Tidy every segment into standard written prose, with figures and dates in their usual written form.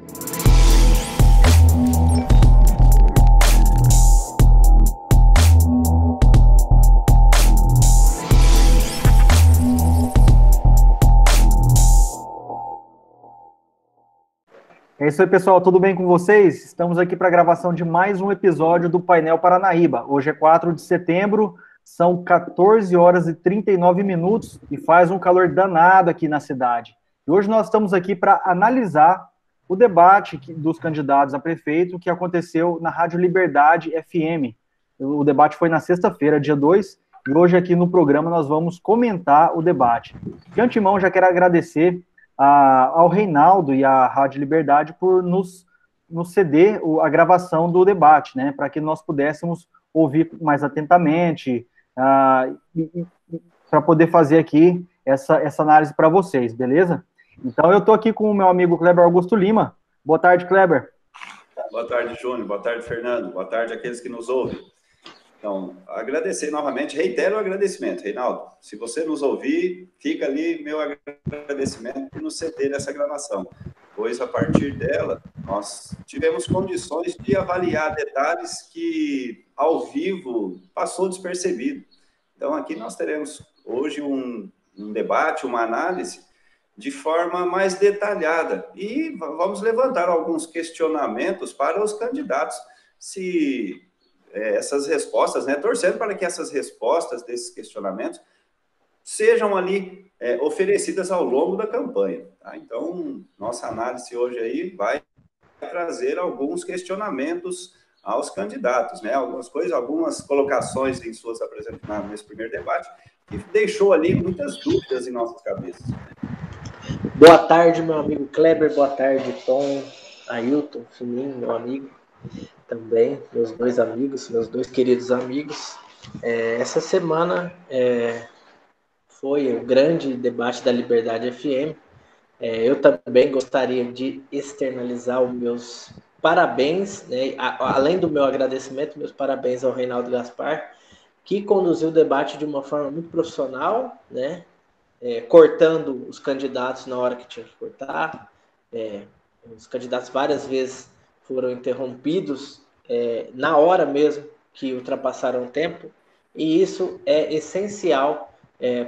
É isso aí, pessoal, tudo bem com vocês? Estamos aqui para a gravação de mais um episódio do Painel Paranaíba. Hoje é 4 de setembro, são 14 horas e 39 minutos e faz um calor danado aqui na cidade. E hoje nós estamos aqui para analisar o debate dos candidatos a prefeito que aconteceu na Rádio Liberdade FM. O debate foi na sexta-feira, dia 2, e hoje aqui no programa nós vamos comentar o debate. De antemão, já quero agradecer ao Reinaldo e à Rádio Liberdade por nos ceder a gravação do debate, né, para que nós pudéssemos ouvir mais atentamente, para poder fazer aqui essa análise para vocês, beleza? Então, eu estou aqui com o meu amigo Kleber Augusto Lima. Boa tarde, Kleber. Boa tarde, Júnior. Boa tarde, Fernando. Boa tarde àqueles que nos ouvem. Então, agradecer novamente, reitero o agradecimento, Reinaldo. Se você nos ouvir, fica ali meu agradecimento por nos ceder essa gravação, pois a partir dela nós tivemos condições de avaliar detalhes que ao vivo passou despercebido. Então, aqui nós teremos hoje um debate, uma análise de forma mais detalhada e vamos levantar alguns questionamentos para os candidatos, se essas respostas, né, torcendo para que essas respostas desses questionamentos sejam ali oferecidas ao longo da campanha. Tá? Então, nossa análise hoje aí vai trazer alguns questionamentos aos candidatos, né, algumas colocações em suas apresentações nesse primeiro debate, que deixou ali muitas dúvidas em nossas cabeças. Boa tarde, meu amigo Kleber, boa tarde, Tom, Ailton, Fininho, meu amigo. Também, meus dois queridos amigos. Essa semana foi o grande debate da Liberdade FM. Eu também gostaria de externalizar os meus parabéns, né? Além do meu agradecimento, meus parabéns ao Reinaldo Gaspar, que conduziu o debate de uma forma muito profissional, né? Cortando os candidatos na hora que tinha que cortar. Os candidatos várias vezes foram interrompidos na hora mesmo que ultrapassaram o tempo, e isso é essencial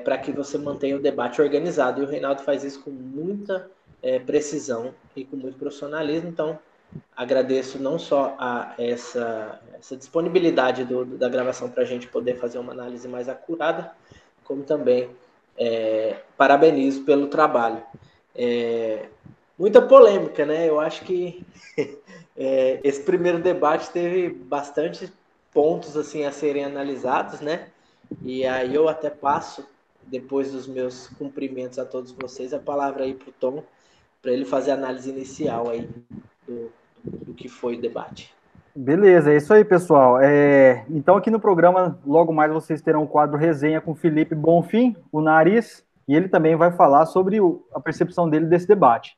para que você mantenha o debate organizado, e o Reinaldo faz isso com muita precisão e com muito profissionalismo. Então, agradeço não só a essa disponibilidade da gravação para a gente poder fazer uma análise mais acurada, como também parabenizo pelo trabalho. Muita polêmica, né? Eu acho que esse primeiro debate teve bastante pontos assim a serem analisados, né? E aí eu até passo, depois dos meus cumprimentos a todos vocês, a palavra aí para o Tom, para ele fazer a análise inicial aí do que foi o debate. Beleza, é isso aí, pessoal. Então, aqui no programa, logo mais vocês terão o quadro Resenha com Felipe Bonfim, o Nariz, e ele também vai falar sobre a percepção dele desse debate.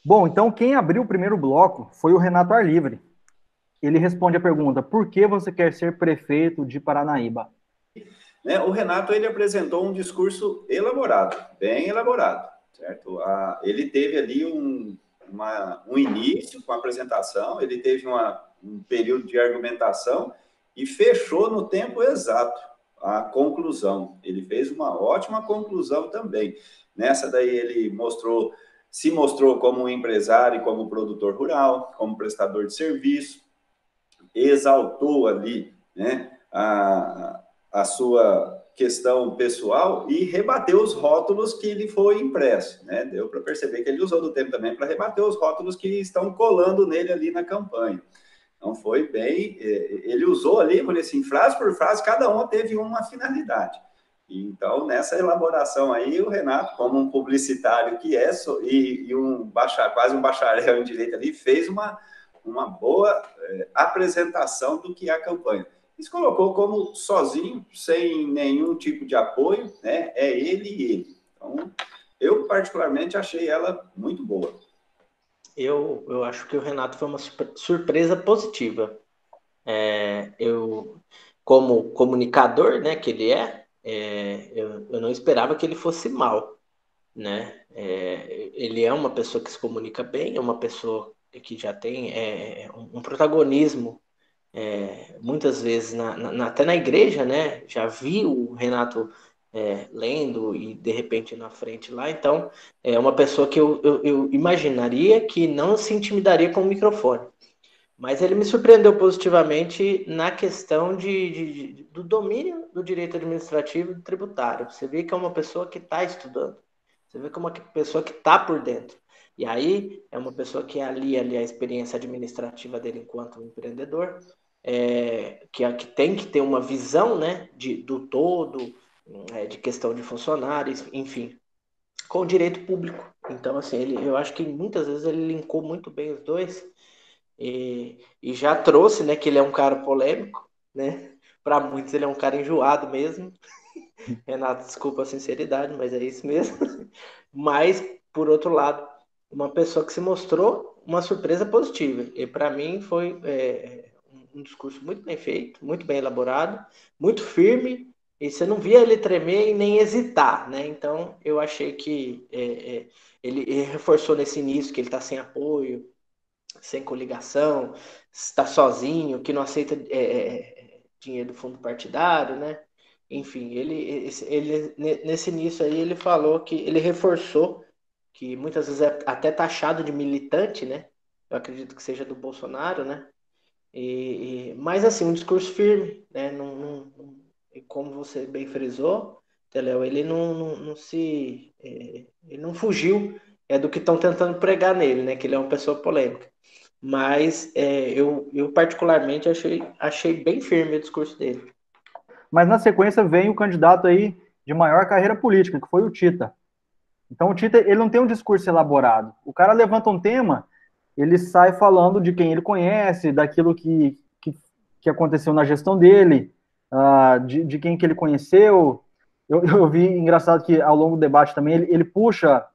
Bom, então quem abriu o primeiro bloco foi o Renato Arlivre. Ele responde a pergunta: por que você quer ser prefeito de Paranaíba? O Renato, ele apresentou um discurso elaborado, bem elaborado, certo? Ele teve ali um início com a apresentação, ele teve um período de argumentação e fechou no tempo exato a conclusão. Ele fez uma ótima conclusão também. Nessa daí ele se mostrou como um empresário, como produtor rural, como prestador de serviço, exaltou ali, né, a sua questão pessoal e rebateu os rótulos que lhe foi impresso, né? Deu para perceber que ele usou do tempo também para rebater os rótulos que estão colando nele ali na campanha. Então foi bem, ele usou ali, por assim, frase por frase, cada uma teve uma finalidade. Então, nessa elaboração aí, o Renato, como um publicitário que é, e quase um bacharel em direito ali, fez uma boa apresentação do que é a campanha. Ele se colocou como sozinho, sem nenhum tipo de apoio, né? É ele e ele. Então, eu particularmente achei ela muito boa. Eu acho que o Renato foi uma surpresa positiva. Eu, como comunicador, né, que ele eu não esperava que ele fosse mal, né? Ele é uma pessoa que se comunica bem, é uma pessoa que já tem um protagonismo muitas vezes até na igreja, né? Já vi o Renato lendo e de repente na frente lá, então é uma pessoa que eu imaginaria que não se intimidaria com o microfone. Mas ele me surpreendeu positivamente na questão do domínio do direito administrativo e tributário. Você vê que é uma pessoa que está estudando. Você vê que é uma pessoa que está por dentro. E aí é uma pessoa que alia ali a experiência administrativa dele enquanto empreendedor, que tem que ter uma visão, né, do todo, de questão de funcionários, enfim, com o direito público. Então, assim, eu acho que muitas vezes ele linkou muito bem os dois. E já trouxe, né, que ele é um cara polêmico, né? Para muitos ele é um cara enjoado mesmo. Renato, desculpa a sinceridade, mas é isso mesmo. Mas, por outro lado, uma pessoa que se mostrou uma surpresa positiva. E para mim foi um discurso muito bem feito, muito bem elaborado, muito firme. E você não via ele tremer e nem hesitar, né? Então, eu achei que ele reforçou nesse início que ele está sem apoio, sem coligação, está sozinho, que não aceita dinheiro do fundo partidário, né? Enfim, ele nesse início aí ele falou que ele reforçou que muitas vezes é até taxado de militante, né? Eu acredito que seja do Bolsonaro, né? Mas assim, um discurso firme, né? E como você bem frisou, Teléo, ele ele não fugiu do que estão tentando pregar nele, né? Que ele é uma pessoa polêmica. Mas eu particularmente achei bem firme o discurso dele. Mas na sequência vem o candidato aí de maior carreira política, que foi o Tita. Então o Tita, ele não tem um discurso elaborado. O cara levanta um tema, ele sai falando de quem ele conhece, daquilo que aconteceu na gestão dele, de quem que ele conheceu. Eu vi, engraçado que ao longo do debate também, ele puxa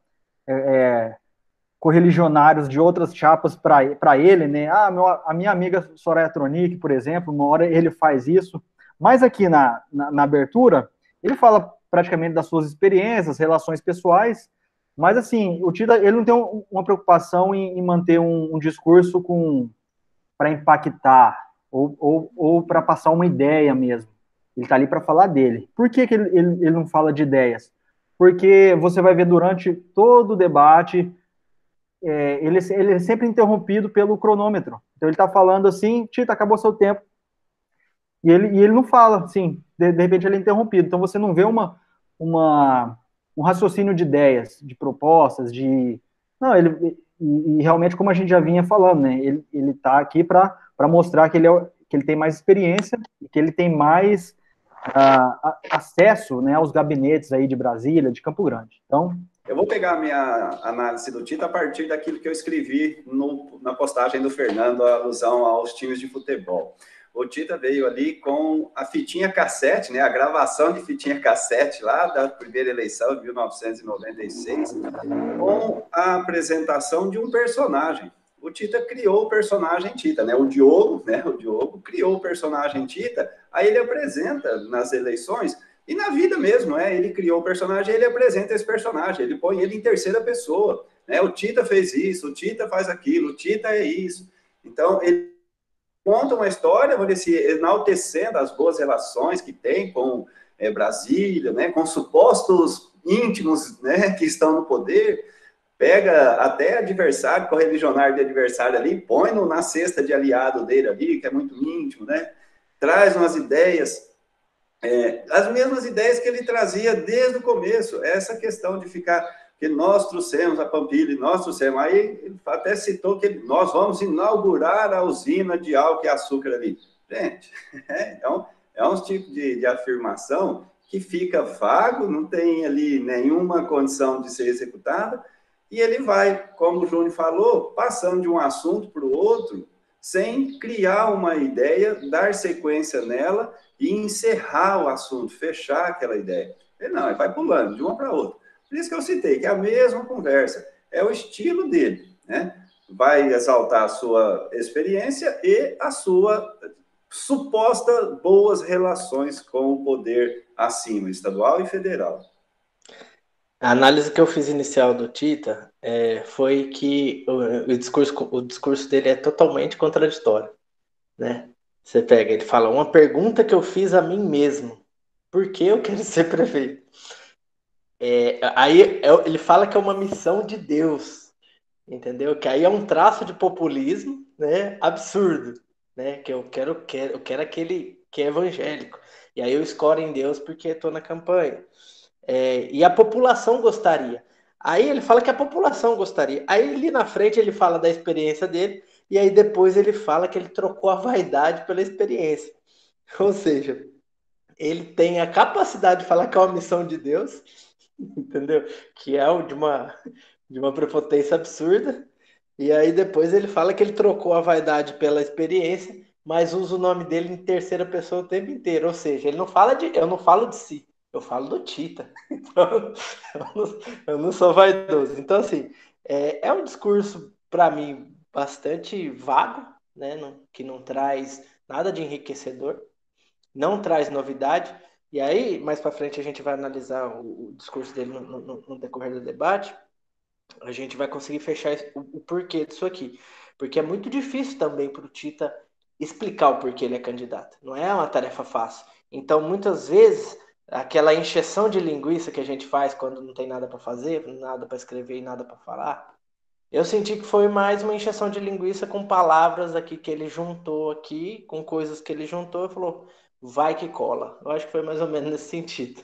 correligionários de outras chapas para ele, né? A minha amiga Soraya Tronic, por exemplo, uma hora ele faz isso. Mas aqui na abertura, ele fala praticamente das suas experiências, relações pessoais, mas assim, o Tita, ele não tem uma preocupação em manter um discurso para impactar ou para passar uma ideia mesmo. Ele está ali para falar dele. Por que ele não fala de ideias? Porque você vai ver durante todo o debate, ele é sempre interrompido pelo cronômetro. Então ele está falando assim, Tita, acabou seu tempo. E ele não fala, assim, de repente ele é interrompido. Então você não vê um raciocínio de ideias, de propostas, Não, e realmente, como a gente já vinha falando, né? Ele está aqui para mostrar que ele tem mais experiência e que ele tem mais acesso, né, aos gabinetes aí de Brasília, de Campo Grande. Então, eu vou pegar a minha análise do Tita a partir daquilo que eu escrevi na postagem do Fernando, a alusão aos times de futebol. O Tita veio ali com a fitinha cassete, né, a gravação de fitinha cassete lá da primeira eleição de 1996, com a apresentação de um personagem. O Tita criou o personagem Tita, né? O Diogo criou o personagem Tita, aí ele apresenta nas eleições, e na vida mesmo, ele criou o personagem, ele apresenta esse personagem, ele põe ele em terceira pessoa, né? O Tita fez isso, o Tita faz aquilo, o Tita é isso. Então, ele conta uma história, enaltecendo as boas relações que tem com Brasília, né? Com supostos íntimos, né? Que estão no poder, pega até adversário, correligionário de adversário ali, põe na cesta de aliado dele ali, que é muito íntimo, né? Traz umas ideias, as mesmas ideias que ele trazia desde o começo, essa questão de ficar, que nós trouxemos a Pampilha, nós trouxemos, aí ele até citou que nós vamos inaugurar a usina de álcool e açúcar ali. Gente, então, é um tipo de afirmação que fica vago, não tem ali nenhuma condição de ser executada, e ele vai, como o Júnior falou, passando de um assunto para o outro, sem criar uma ideia, dar sequência nela e encerrar o assunto, fechar aquela ideia. Ele vai pulando de uma para outra. Por isso que eu citei, que é a mesma conversa, é o estilo dele, né? Vai exaltar a sua experiência e a sua suposta boas relações com o poder acima, estadual e federal. A análise que eu fiz inicial do Tita, foi que o discurso dele é totalmente contraditório, né? Você pega, ele fala, uma pergunta que eu fiz a mim mesmo, por que eu quero ser prefeito? Aí ele fala que é uma missão de Deus, entendeu? Que aí é um traço de populismo, né? Absurdo, né? Que eu quero aquele que é evangélico. E aí eu escolho em Deus porque estou na campanha. E a população gostaria. Aí ele fala que a população gostaria. Aí ali na frente ele fala da experiência dele, e aí depois ele fala que ele trocou a vaidade pela experiência. Ou seja, ele tem a capacidade de falar que é uma missão de Deus, entendeu? Que é de uma prepotência absurda. E aí depois ele fala que ele trocou a vaidade pela experiência, mas usa o nome dele em terceira pessoa o tempo inteiro. Ou seja, ele não fala eu não falo de si, eu falo do Tita. Então, eu não sou vaidoso. Então, assim, é um discurso, para mim, bastante vago, né? Que não traz nada de enriquecedor, não traz novidade. E aí, mais para frente, a gente vai analisar o discurso dele no decorrer do debate. A gente vai conseguir fechar o porquê disso aqui. Porque é muito difícil também para o Tita explicar o porquê ele é candidato. Não é uma tarefa fácil. Então, muitas vezes, aquela encheção de linguiça que a gente faz quando não tem nada para fazer, nada para escrever e nada para falar, eu senti que foi mais uma encheção de linguiça com palavras aqui que ele juntou aqui, com coisas que ele juntou e falou, vai que cola. Eu acho que foi mais ou menos nesse sentido.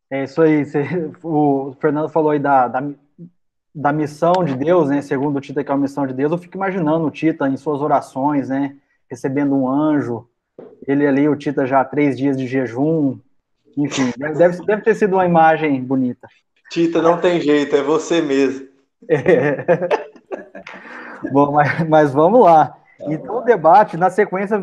É isso aí. O Fernando falou aí da missão de Deus, né? Segundo o Tita, que é uma missão de Deus, eu fico imaginando o Tita em suas orações, né? Recebendo um anjo, ele ali, o Tita já 3 dias de jejum, enfim, deve ter sido uma imagem bonita. Tita, não tem jeito, é você mesmo. Bom, mas vamos lá. Então, o debate, na sequência,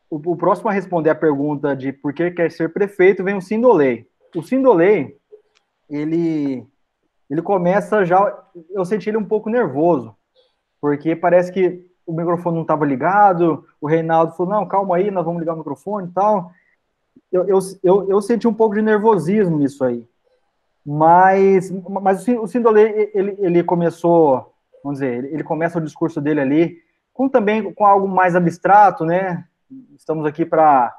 o próximo a responder a pergunta de por que quer ser prefeito vem o Sindolei. O Sindolei, ele começa já, eu senti ele um pouco nervoso, porque parece que o microfone não estava ligado, o Reinaldo falou, não, calma aí, nós vamos ligar o microfone e tal. Eu senti um pouco de nervosismo nisso aí. Mas o Sindolei, ele começou, vamos dizer, ele começa o discurso dele ali, também com algo mais abstrato, né? Estamos aqui para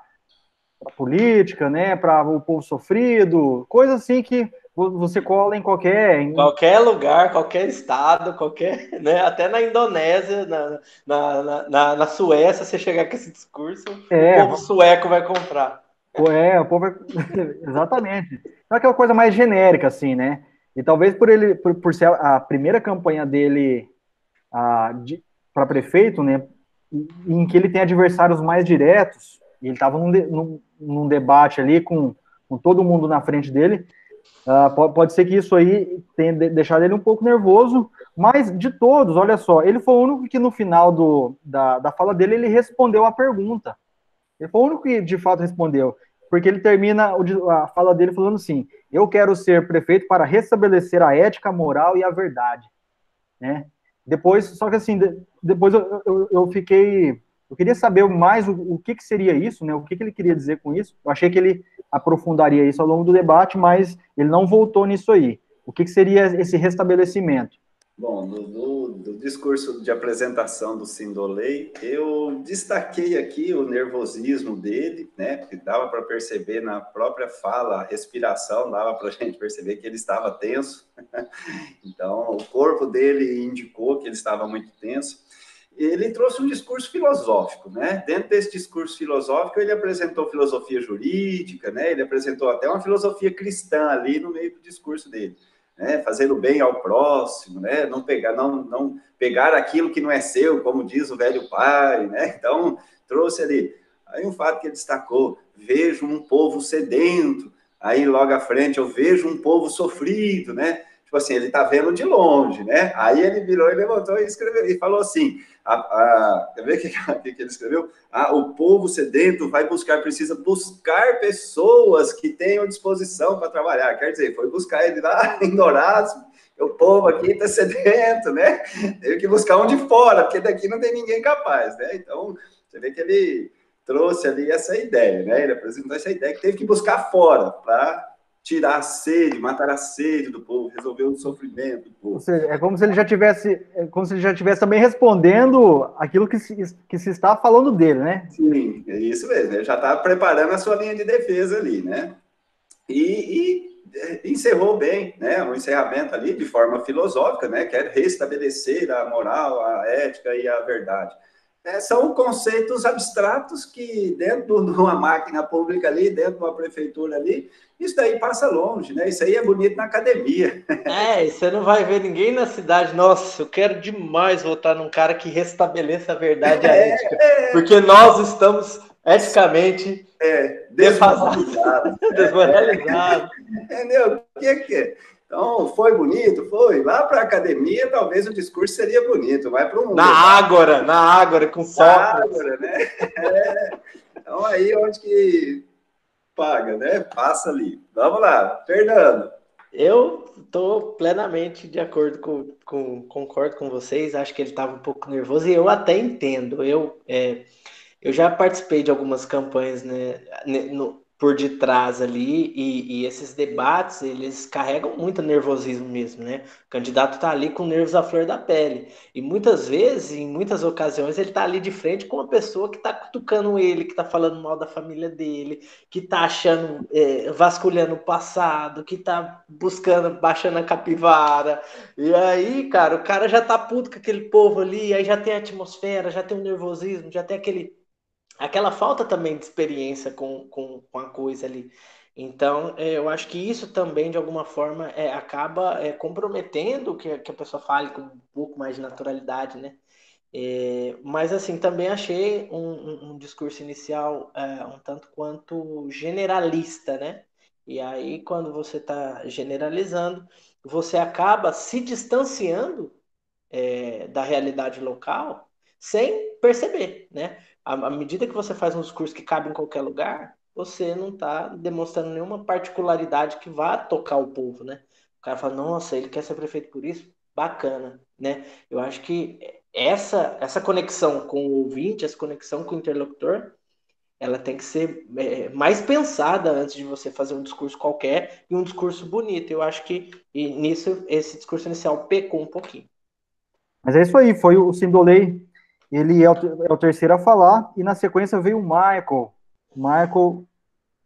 política, né? Para o povo sofrido, coisa assim que você cola em qualquer lugar, qualquer estado, né? Até na Indonésia, na Suécia, você chegar com esse discurso, o povo sueco vai comprar. O povo exatamente. Não é aquela coisa mais genérica, assim, né? E talvez por ser a primeira campanha dele para prefeito, né? Em que ele tem adversários mais diretos, e ele estava num debate ali com todo mundo na frente dele. Pode ser que isso aí tenha deixado ele um pouco nervoso, mas de todos, olha só, ele foi o único que no final da fala dele, ele respondeu a pergunta. Ele foi o único que de fato respondeu, porque ele termina a fala dele falando assim, eu quero ser prefeito para restabelecer a ética, a moral e a verdade, né? Depois, só que assim, depois eu queria saber mais o que seria isso, né? O que ele queria dizer com isso. Eu achei que ele aprofundaria isso ao longo do debate, mas ele não voltou nisso aí. O que seria esse restabelecimento? Bom, do discurso de apresentação do Sindolei, eu destaquei aqui o nervosismo dele, né? Porque dava para perceber na própria fala, a respiração, dava para a gente perceber que ele estava tenso. Então, o corpo dele indicou que ele estava muito tenso. Ele trouxe um discurso filosófico, né? Dentro desse discurso filosófico, ele apresentou filosofia jurídica, né? Ele apresentou até uma filosofia cristã ali no meio do discurso dele. Né, fazendo bem ao próximo, né, não pegar aquilo que não é seu, como diz o velho pai, né, então trouxe ali. Aí um fato que ele destacou, vejo um povo sedento, aí logo à frente eu vejo um povo sofrido, né, tipo assim, ele tá vendo de longe, né, aí ele virou e levantou e escreveu, e falou assim, quer ver o que ele escreveu? O povo sedento precisa buscar pessoas que tenham disposição para trabalhar. Quer dizer, foi buscar ele lá em Dourados, o povo aqui está sedento, né? Teve que buscar um de fora, porque daqui não tem ninguém capaz, né? Então, você vê que ele trouxe ali essa ideia, né? Ele apresentou essa ideia que teve que buscar fora para tirar a sede, matar a sede do povo, resolver o sofrimento do povo. Ou seja, é como se ele já tivesse também respondendo aquilo que se está falando dele, né? Sim, é isso mesmo. Ele já está preparando a sua linha de defesa ali, né? E encerrou bem, né? Um encerramento ali de forma filosófica, né? Quer restabelecer a moral, a ética e a verdade. São conceitos abstratos que dentro de uma máquina pública ali, dentro de uma prefeitura ali, isso daí passa longe, né? Isso aí é bonito na academia. E você não vai ver ninguém na cidade. Nossa, eu quero demais votar num cara que restabeleça a verdade e a ética. Porque nós estamos eticamente desmoralizados. Desmoralizados. Entendeu? O que é? Então, foi bonito? Foi. Lá para a academia, talvez o discurso seria bonito. Vai para um... Na Ágora, com Sócrates. Na Ágora, né? Então, aí onde que paga, né? Passa ali. Vamos lá, Fernando. Eu estou plenamente de acordo concordo com vocês. Acho que ele estava um pouco nervoso e eu até entendo. Eu já participei de algumas campanhas, né, por detrás ali, e esses debates, eles carregam muito nervosismo mesmo, né? O candidato está ali com nervos à flor da pele. E muitas vezes, em muitas ocasiões, ele está ali de frente com uma pessoa que está cutucando ele, que está falando mal da família dele, que está achando, vasculhando o passado, que está baixando a capivara. E aí, cara, o cara já tá puto com aquele povo ali, aí já tem a atmosfera, já tem o nervosismo, já tem aquela falta também de experiência com a coisa ali. Então, eu acho que isso também, de alguma forma, acaba comprometendo que a pessoa fale com um pouco mais de naturalidade, né? Mas, assim, também achei um discurso inicial um tanto quanto generalista, né? E aí, quando você está generalizando, você acaba se distanciando da realidade local sem perceber, né? À medida que você faz um discurso que cabe em qualquer lugar, você não está demonstrando nenhuma particularidade que vá tocar o povo, né? O cara fala, nossa, ele quer ser prefeito por isso? Bacana, né? Eu acho que essa conexão com o ouvinte, essa conexão com o interlocutor, ela tem que ser mais pensada antes de você fazer um discurso qualquer e um discurso bonito. Eu acho que nisso esse discurso inicial pecou um pouquinho. Mas é isso aí, foi o Sindolei, ele é o terceiro a falar, e na sequência veio o Michael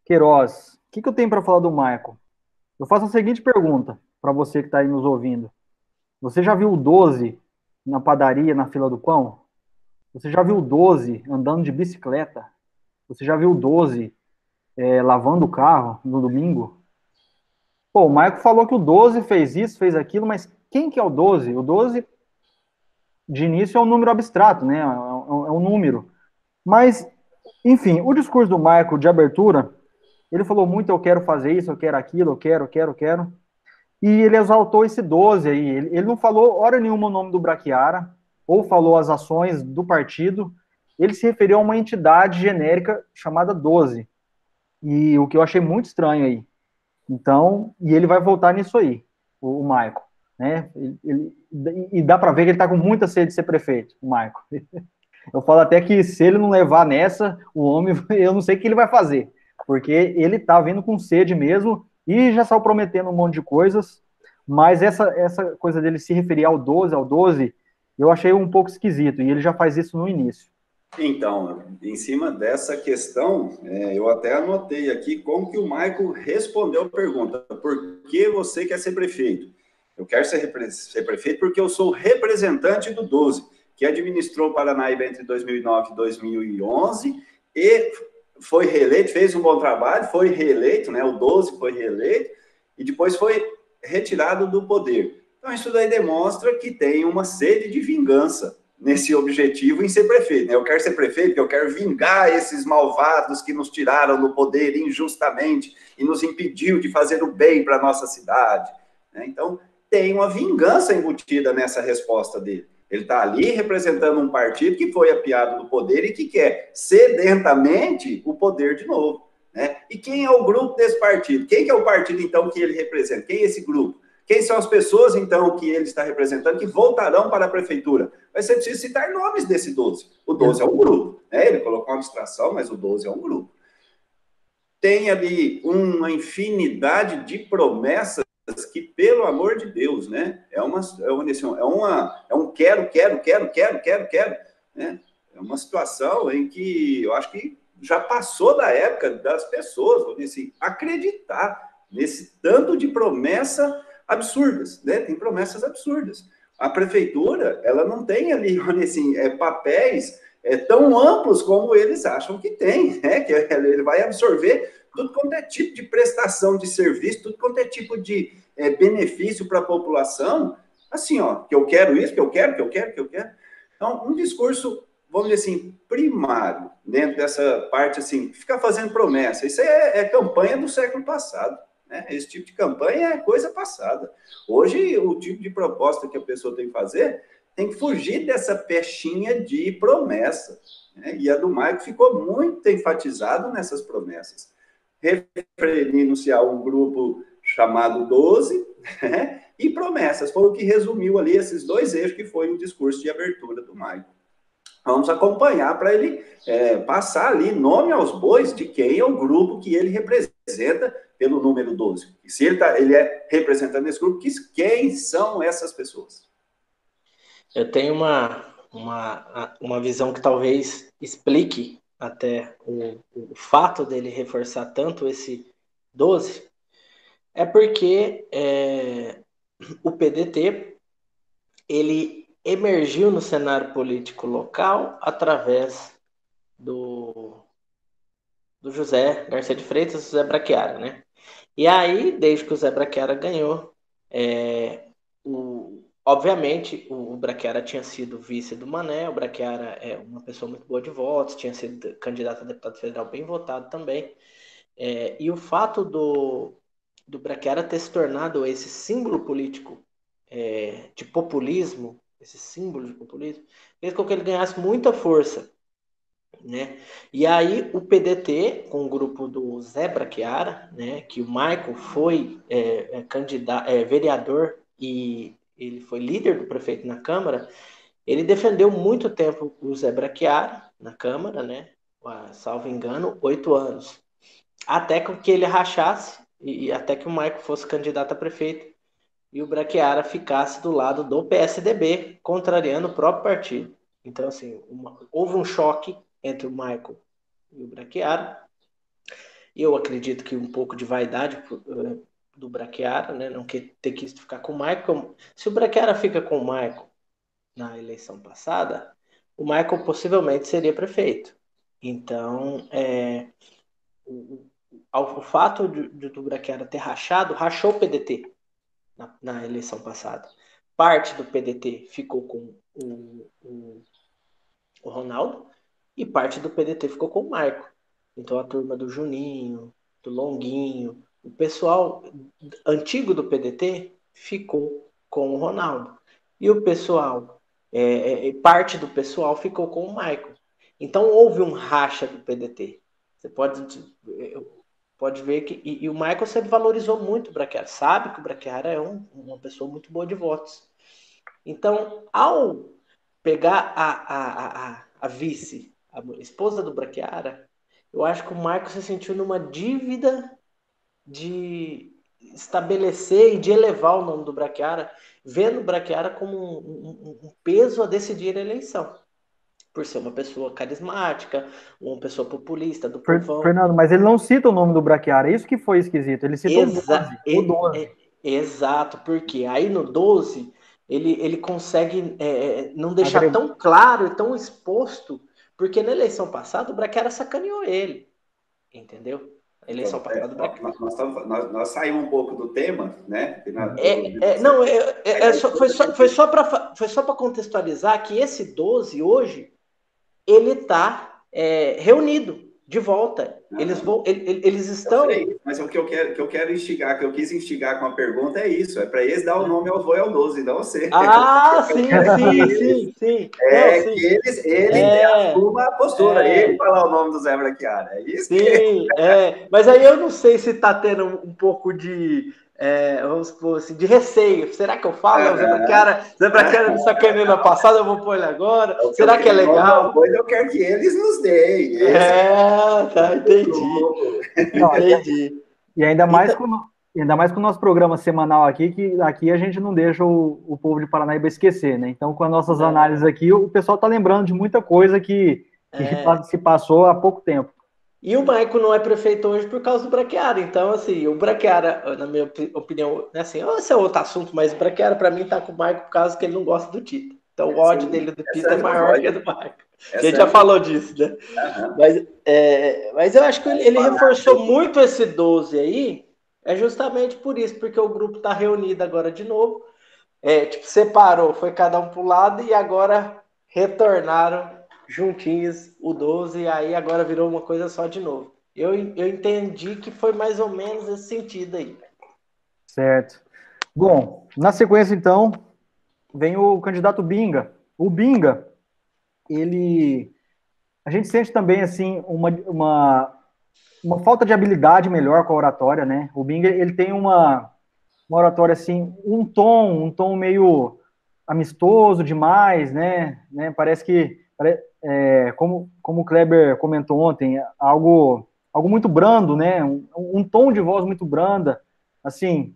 Queiroz. O que eu tenho para falar do Michael? Eu faço a seguinte pergunta para você que está aí nos ouvindo. Você já viu o 12 na padaria, na fila do pão? Você já viu o 12 andando de bicicleta? Você já viu o 12 lavando o carro no domingo? Pô, o Michael falou que o 12 fez isso, fez aquilo, mas quem que é o 12? O 12, de início, é um número abstrato, né? É um número. Mas, enfim, o discurso do Michael de abertura, ele falou muito, eu quero fazer isso, eu quero aquilo, eu quero. E ele exaltou esse 12 aí. Ele não falou hora nenhuma o nome do Braquiara, ou falou as ações do partido. Ele se referiu a uma entidade genérica chamada 12. E o que eu achei muito estranho aí. Então, e ele vai voltar nisso aí, o Michael. Né? E dá para ver que ele está com muita sede de ser prefeito, o Michael. Eu falo até que se ele não levar nessa, o homem, eu não sei o que ele vai fazer, porque ele tá vindo com sede mesmo e já saiu prometendo um monte de coisas, mas essa coisa dele se referir ao 12, eu achei um pouco esquisito, e ele já faz isso no início. Então, em cima dessa questão, eu até anotei aqui como que o Michael respondeu a pergunta: por que você quer ser prefeito? Eu quero ser prefeito porque eu sou representante do 12, que administrou Paranaíba entre 2009 e 2011, e foi reeleito, fez um bom trabalho, foi reeleito, né? O 12 foi reeleito, e depois foi retirado do poder. Então, isso daí demonstra que tem uma sede de vingança nesse objetivo em ser prefeito, né? Eu quero ser prefeito porque eu quero vingar esses malvados que nos tiraram do poder injustamente e nos impediu de fazer o bem para a nossa cidade, né? Então, tem uma vingança embutida nessa resposta dele. Ele está ali representando um partido que foi apiado do poder e que quer sedentamente o poder de novo, né? E quem é o grupo desse partido? Quem que é o partido, então, que ele representa? Quem é esse grupo? Quem são as pessoas, então, que ele está representando, que voltarão para a prefeitura? Vai ser preciso citar nomes desse 12. O 12 é um grupo, né? Ele colocou uma abstração, mas o 12 é um grupo. tem ali uma infinidade de promessas que, pelo amor de Deus, né? É um quero, né? É uma situação em que eu acho que já passou da época das pessoas, vamos dizer assim, acreditar nesse tanto de promessa absurdas, né? Tem promessas absurdas. A prefeitura, ela não tem ali, assim, papéis tão amplos como eles acham que tem, né? Que ele vai absorver tudo quanto é tipo de prestação de serviço, tudo quanto é tipo de benefício para a população, assim, ó, que eu quero isso, que eu quero. Então, um discurso, vamos dizer assim, primário, dentro dessa parte, assim, ficar fazendo promessa, isso é campanha do século passado, né? Esse tipo de campanha é coisa passada. Hoje, o tipo de proposta que a pessoa tem que fazer tem que fugir dessa pechinha de promessa, né? E a do Maico ficou muito enfatizado nessas promessas, referindo-se a um grupo chamado 12, né? E promessas, foi o que resumiu ali esses dois eixos que foi o discurso de abertura do Maico. Vamos acompanhar para ele passar ali nome aos bois de quem é o grupo que ele representa pelo número 12. E se ele é representando esse grupo, quem são essas pessoas? Eu tenho uma visão que talvez explique até o fato dele reforçar tanto esse 12, é porque o PDT ele emergiu no cenário político local através do José Garcia de Freitas e José Brachiara, né? E aí, desde que o Zé Brachiara ganhou, obviamente, o Brachiara tinha sido vice do Mané, o Brachiara é uma pessoa muito boa de votos, tinha sido candidato a deputado federal bem votado também, e o fato do Brachiara ter se tornado esse símbolo político de populismo, esse símbolo de populismo, fez com que ele ganhasse muita força, né? E aí o PDT, com o grupo do Zé Brachiara, né, que o Michael foi candidato, vereador e ele foi líder do prefeito na Câmara, ele defendeu muito tempo o Zé Brachiara na Câmara, né? Salvo engano, 8 anos. Até que ele rachasse e até que o Michael fosse candidato a prefeito e o Brachiara ficasse do lado do PSDB, contrariando o próprio partido. Então, assim, houve um choque entre o Michael e o Brachiara. Eu acredito que um pouco de vaidade do Brachiara, né? Não ter quis ficar com o Michael. Se o Brachiara fica com o Michael na eleição passada, o Michael possivelmente seria prefeito. Então, o fato do Brachiara ter rachou o PDT na eleição passada. Parte do PDT ficou com o Ronaldo e parte do PDT ficou com o Marco. Então a turma do Juninho, do Longuinho, o pessoal antigo do PDT ficou com o Ronaldo. E o pessoal, parte do pessoal ficou com o Marco. Então houve um racha do PDT. Você pode ver que... E o Michael sempre valorizou muito o Brachiara. Sabe que o Brachiara é uma pessoa muito boa de votos. Então, ao pegar a vice, a esposa do Brachiara, eu acho que o Michael se sentiu numa dívida de estabelecer e de elevar o nome do Brachiara, vendo o Brachiara como um peso a decidir a eleição. Por ser uma pessoa carismática, uma pessoa populista do povão. Fernando, mas ele não cita o nome do Brachiara, isso que foi esquisito. Ele cita o 12. Exato, porque aí no 12 ele consegue não deixar tão claro e tão exposto, porque na eleição passada o Brachiara sacaneou ele, entendeu? A eleição passada o Brachiara... Nós saímos um pouco do tema, né? Foi só para contextualizar que esse 12 hoje ele está reunido de volta. Eles estão... Mas o que eu quero instigar, que eu quis instigar com a pergunta é isso, é para eles dar o nome ao vô e ao 12, não você. Sim. Que ele assuma a postura, ele falar o nome do Zé Brachiara, é isso? Sim, mas aí eu não sei se está tendo um pouco de vamos supor assim, de receio. Será que eu falo? Zé Braquiara me sacaneou na passada, eu vou pôr ele agora. Será que é legal? Eu quero que eles nos deem. Tá, entendi. E ainda mais com o nosso programa semanal aqui, que aqui a gente não deixa o povo de Paranaíba esquecer, né? Então, com as nossas análises aqui, o pessoal tá lembrando de muita coisa que se passou há pouco tempo. E o Maico não é prefeito hoje por causa do Braquiara. Então, assim, o Braquiara, na minha opinião, assim, esse é outro assunto, mas o Braquiara, para mim, tá com o Maico por causa que ele não gosta do Tito. Então, o ódio dele do Tito é maior que o do Maico. A gente já falou disso, né? Mas eu acho que ele reforçou muito esse 12 aí, justamente por isso, porque o grupo tá reunido agora de novo. Separou, foi cada um pro lado e agora retornaram juntinhos o 12, e aí agora virou uma coisa só de novo. Eu entendi que foi mais ou menos esse sentido aí. Certo. Bom, na sequência, então, vem o candidato Binga. O Binga, a gente sente também, assim, uma falta de habilidade melhor com a oratória, né? O Binga, ele tem uma oratória, assim, um tom meio amistoso demais, né? Parece que... como o Kleber comentou ontem, algo muito brando, né? Um tom de voz muito branda, assim,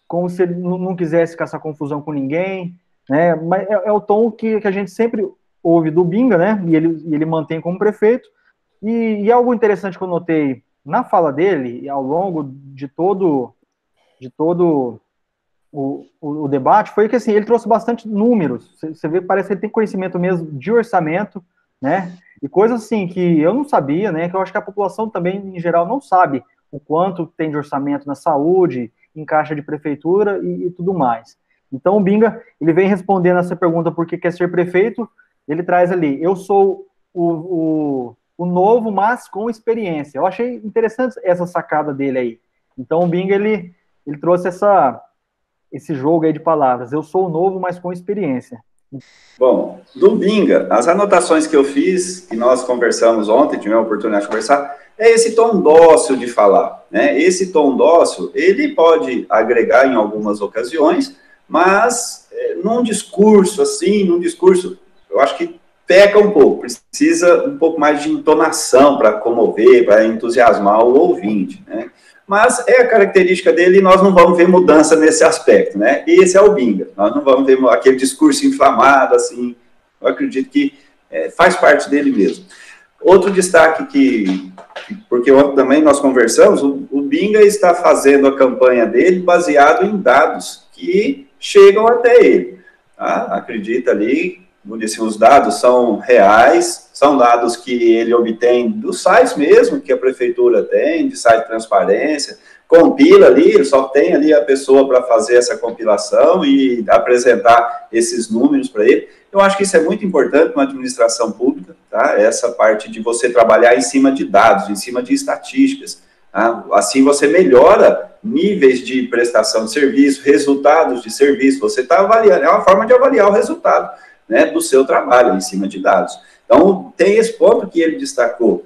como se ele não quisesse caçar confusão com ninguém, né? Mas é o tom que a gente sempre ouve do Binga, né? E ele mantém como prefeito. E algo interessante que eu notei na fala dele, ao longo de todo o debate, foi que assim, ele trouxe bastante números. Você vê, parece que ele tem conhecimento mesmo de orçamento, né? E coisas assim que eu não sabia, né? Que eu acho que a população também, em geral, não sabe o quanto tem de orçamento na saúde, em caixa de prefeitura e tudo mais. Então, o Binga, ele vem respondendo essa pergunta por que quer ser prefeito, ele traz ali, eu sou o novo, mas com experiência. Eu achei interessante essa sacada dele aí. Então, o Binga, ele trouxe esse jogo aí de palavras. Eu sou o novo, mas com experiência. Bom, do Binga, as anotações que eu fiz, que nós conversamos ontem, tivemos a oportunidade de conversar, é esse tom dócil de falar, né? Esse tom dócil, ele pode agregar em algumas ocasiões, mas num discurso, eu acho que peca um pouco, precisa um pouco mais de entonação para comover, para entusiasmar o ouvinte, né? Mas é a característica dele e nós não vamos ver mudança nesse aspecto, né? Esse é o Binga, nós não vamos ver aquele discurso inflamado, assim, eu acredito que faz parte dele mesmo. Outro destaque porque ontem também nós conversamos, o Binga está fazendo a campanha dele baseado em dados que chegam até ele, tá? Acredita ali, como disse, os dados são reais, são dados que ele obtém dos sites mesmo, que a prefeitura tem, de site de transparência, compila ali, ele só tem ali a pessoa para fazer essa compilação e apresentar esses números para ele. Eu acho que isso é muito importante na administração pública, tá? Essa parte de você trabalhar em cima de dados, em cima de estatísticas, tá? Assim você melhora níveis de prestação de serviço, resultados de serviço, você está avaliando, é uma forma de avaliar o resultado, né, do seu trabalho em cima de dados. Então, tem esse ponto que ele destacou.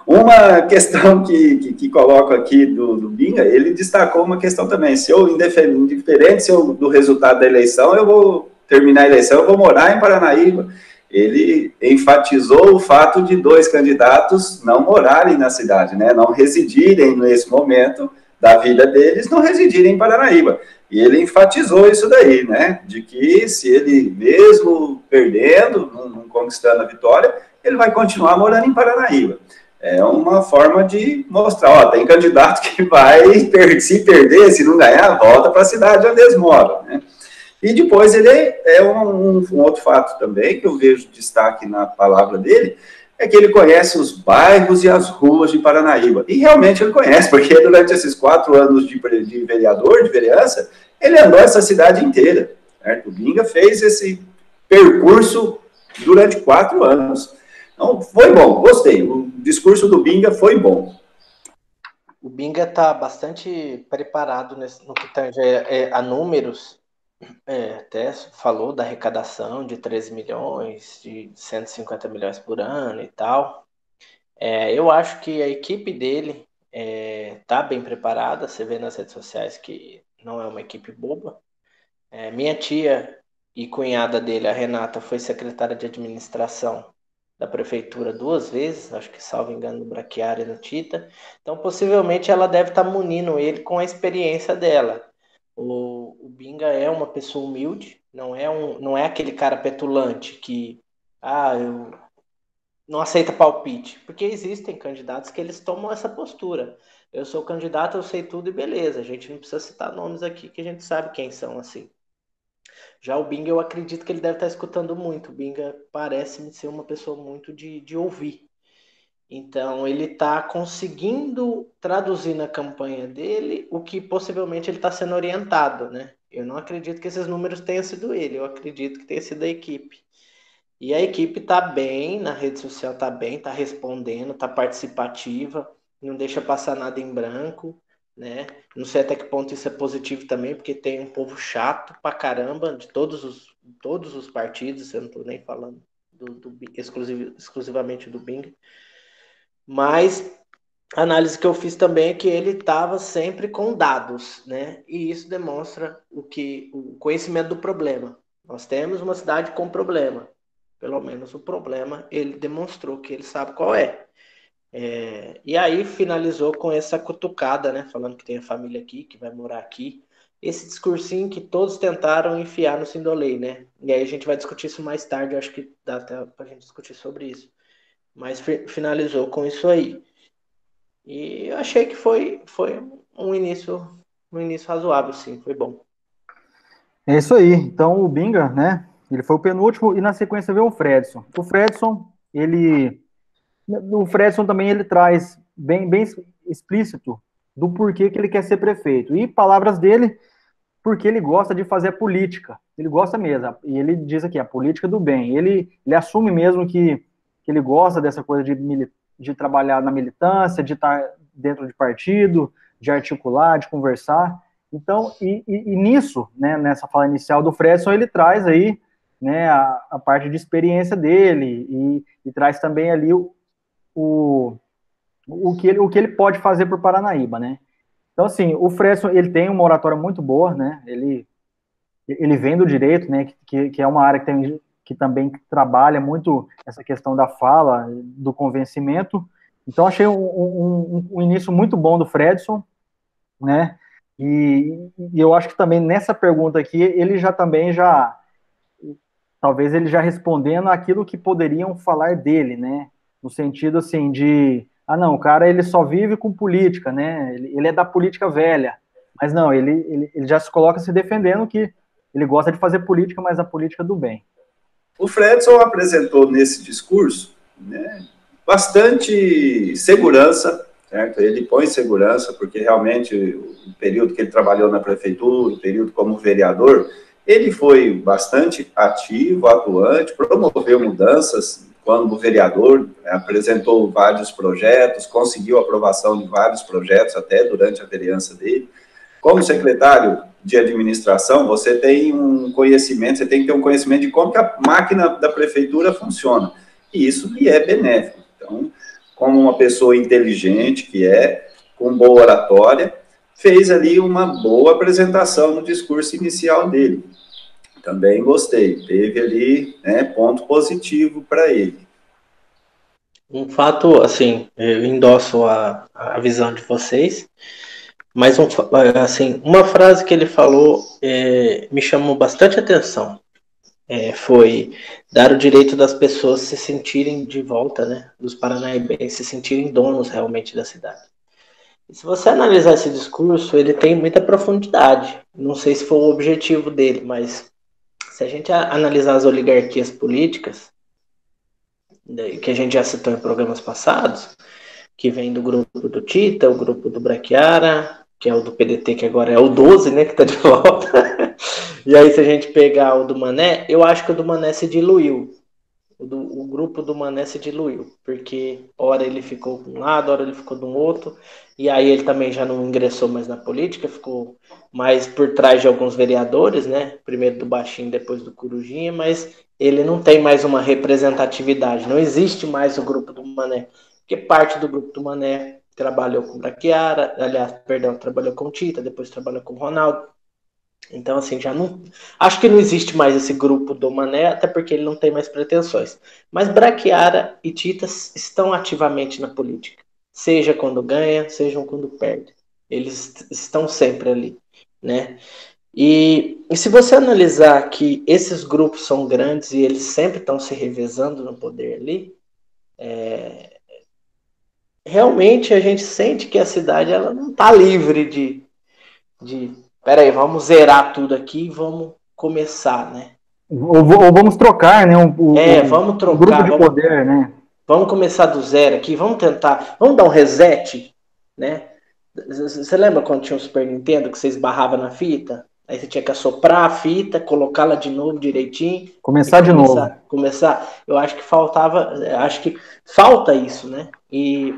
Uma questão que coloco aqui do Binga, ele destacou uma questão também, se eu, indiferente do resultado da eleição, eu vou terminar a eleição, eu vou morar em Paranaíba. Ele enfatizou o fato de 2 candidatos não morarem na cidade, né, não residirem nesse momento da vida deles, não residirem em Paranaíba. E ele enfatizou isso daí, né, de que se ele, mesmo perdendo, não conquistando a vitória, ele vai continuar morando em Paranaíba. É uma forma de mostrar, tem candidato que vai, se perder, se não ganhar, volta para a cidade onde eles moram, né. E depois ele um outro fato também, que eu vejo destaque na palavra dele, é que ele conhece os bairros e as ruas de Paranaíba. E realmente ele conhece, porque durante esses 4 anos de vereador, de vereança, ele andou essa cidade inteira. Certo? O Binga fez esse percurso durante 4 anos. Então, foi bom, gostei. O discurso do Binga foi bom. O Binga está bastante preparado no que tange a números. Até falou da arrecadação de 13 milhões, de 150 milhões por ano e tal. Eu acho que a equipe dele tá bem preparada, você vê nas redes sociais que não é uma equipe boba. Minha tia e cunhada dele, a Renata, foi secretária de administração da prefeitura 2 vezes, acho que salvo engano no Braquiária e no Tita. Então, possivelmente, ela deve estar munindo ele com a experiência dela. O Binga é uma pessoa humilde, não é aquele cara petulante que eu não aceita palpite, porque existem candidatos que eles tomam essa postura. Eu sou candidato, eu sei tudo e beleza. A gente não precisa citar nomes aqui que a gente sabe quem são assim. Já o Binga, eu acredito que ele deve estar escutando muito. O Binga parece-me ser uma pessoa muito de ouvir. Então, ele está conseguindo traduzir na campanha dele o que possivelmente ele está sendo orientado, né? Eu não acredito que esses números tenham sido ele, eu acredito que tenha sido a equipe. E a equipe está bem, na rede social está bem, está respondendo, está participativa, não deixa passar nada em branco, né? Não sei até que ponto isso é positivo também, porque tem um povo chato pra caramba de todos os partidos, eu não estou nem falando exclusivamente do Binga. Mas a análise que eu fiz também é que ele estava sempre com dados, né? E isso demonstra o conhecimento do problema. Nós temos uma cidade com problema. Pelo menos o problema ele demonstrou que ele sabe qual é. E aí finalizou com essa cutucada, né? Falando que tem a família aqui, que vai morar aqui. Esse discursinho que todos tentaram enfiar no Sindolei, né? E aí a gente vai discutir isso mais tarde, eu acho que dá até pra gente discutir sobre isso. Mas finalizou com isso aí. E eu achei que foi um início razoável, sim, foi bom. É isso aí. Então o Binga, né? Ele foi o penúltimo e na sequência veio o Fredson. O Fredson também ele traz bem explícito do porquê que ele quer ser prefeito. E palavras dele, porque ele gosta de fazer a política. Ele gosta mesmo. E ele diz aqui, a política do bem. Ele assume mesmo que ele gosta dessa coisa de trabalhar na militância, de estar dentro de partido, de articular, de conversar. Então, e nisso, né, nessa fala inicial do Fredson, ele traz aí, né, a parte de experiência dele e traz também ali o que ele pode fazer por Paranaíba, né? Então, assim, o Fredson, ele tem uma oratória muito boa, né? Ele vem do direito, né, que é uma área que também trabalha muito essa questão da fala, do convencimento. Então, achei um início muito bom do Fredson, né? E eu acho que também nessa pergunta aqui, talvez ele já respondendo aquilo que poderiam falar dele, né? No sentido, assim, não, o cara, ele só vive com política, né? Ele é da política velha. Mas não, ele já se coloca se defendendo que ele gosta de fazer política, mas a política do bem. O Fredson apresentou nesse discurso, né, bastante segurança, certo? Ele põe segurança, porque realmente o período que ele trabalhou na prefeitura, o período como vereador, ele foi bastante ativo, atuante, promoveu mudanças quando vereador, apresentou vários projetos, conseguiu a aprovação de vários projetos até durante a vereança dele. Como secretário de administração, você tem um conhecimento, você tem que ter um conhecimento de como que a máquina da prefeitura funciona. E isso lhe é benéfico. Então, como uma pessoa inteligente que com boa oratória, fez ali uma boa apresentação no discurso inicial dele. Também gostei. Teve ali, né, ponto positivo para ele. Um fato, assim, eu endosso a visão de vocês, mas assim, uma frase que ele falou me chamou bastante atenção. Foi dar o direito das pessoas se sentirem de volta, né, dos paranaenses, se sentirem donos realmente da cidade. E se você analisar esse discurso, ele tem muita profundidade. Não sei se foi o objetivo dele, mas se a gente analisar as oligarquias políticas, que a gente já citou em programas passados, que vem do grupo do Tita, o grupo do Braquiara, que é o do PDT, que agora é o 12, né, que tá de volta. E aí, se a gente pegar o do Mané, eu acho que o do Mané se diluiu. O grupo do Mané se diluiu, porque hora ele ficou de um lado, hora ele ficou do outro, e aí ele também já não ingressou mais na política, ficou mais por trás de alguns vereadores, né? Primeiro do Baixinho, depois do Corujinha, mas ele não tem mais uma representatividade, não existe mais o grupo do Mané, porque parte do grupo do Mané trabalhou com Braquiara, aliás, perdão, trabalhou com Tita, depois trabalhou com Ronaldo. Então, assim, já não. Acho que não existe mais esse grupo do Mané, até porque ele não tem mais pretensões. Mas Braquiara e Tita estão ativamente na política. Seja quando ganha, seja quando perde. Eles estão sempre ali, né? E se você analisar que esses grupos são grandes e eles sempre estão se revezando no poder ali, realmente a gente sente que a cidade ela não está livre de peraí, vamos zerar tudo aqui e vamos começar, né? Ou vamos trocar, né, Vamos o grupo trocar, de poder, né? vamos começar do zero aqui, vamos tentar, vamos dar um reset, né? Você lembra quando tinha o Super Nintendo que você esbarrava na fita? Aí você tinha que assoprar a fita, colocá-la de novo direitinho e Começar de novo. começar. Eu acho que faltava, acho que falta isso, né? E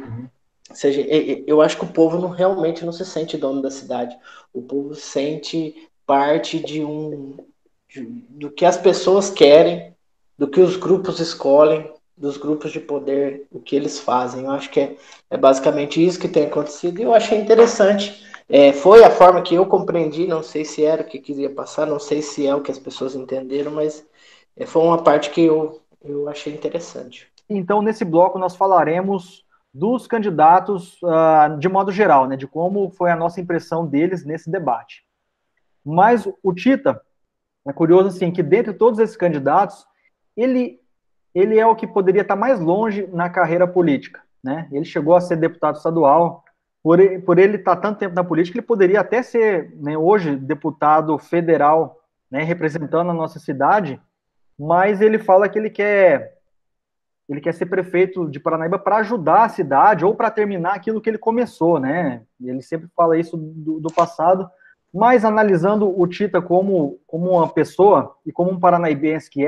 seja, eu acho que o povo realmente não se sente dono da cidade. O povo sente parte do que as pessoas querem, do que os grupos escolhem, dos grupos de poder, o que eles fazem. Eu acho que é basicamente isso que tem acontecido e eu achei interessante. Foi a forma que eu compreendi, não sei se era o que queria passar, não sei se é o que as pessoas entenderam, mas foi uma parte que eu achei interessante. Então, nesse bloco, nós falaremos dos candidatos de modo geral, né, de como foi a nossa impressão deles nesse debate. Mas o Tita, é curioso assim, que dentre todos esses candidatos, ele é o que poderia estar mais longe na carreira política, né? Ele chegou a ser deputado estadual, por ele estar tanto tempo na política, ele poderia até ser, né, hoje, deputado federal, né, representando a nossa cidade, mas ele fala que ele quer ser prefeito de Paranaíba para ajudar a cidade ou para terminar aquilo que ele começou, né? Ele sempre fala isso do passado, mas analisando o Tita como uma pessoa e como um paranaíbense que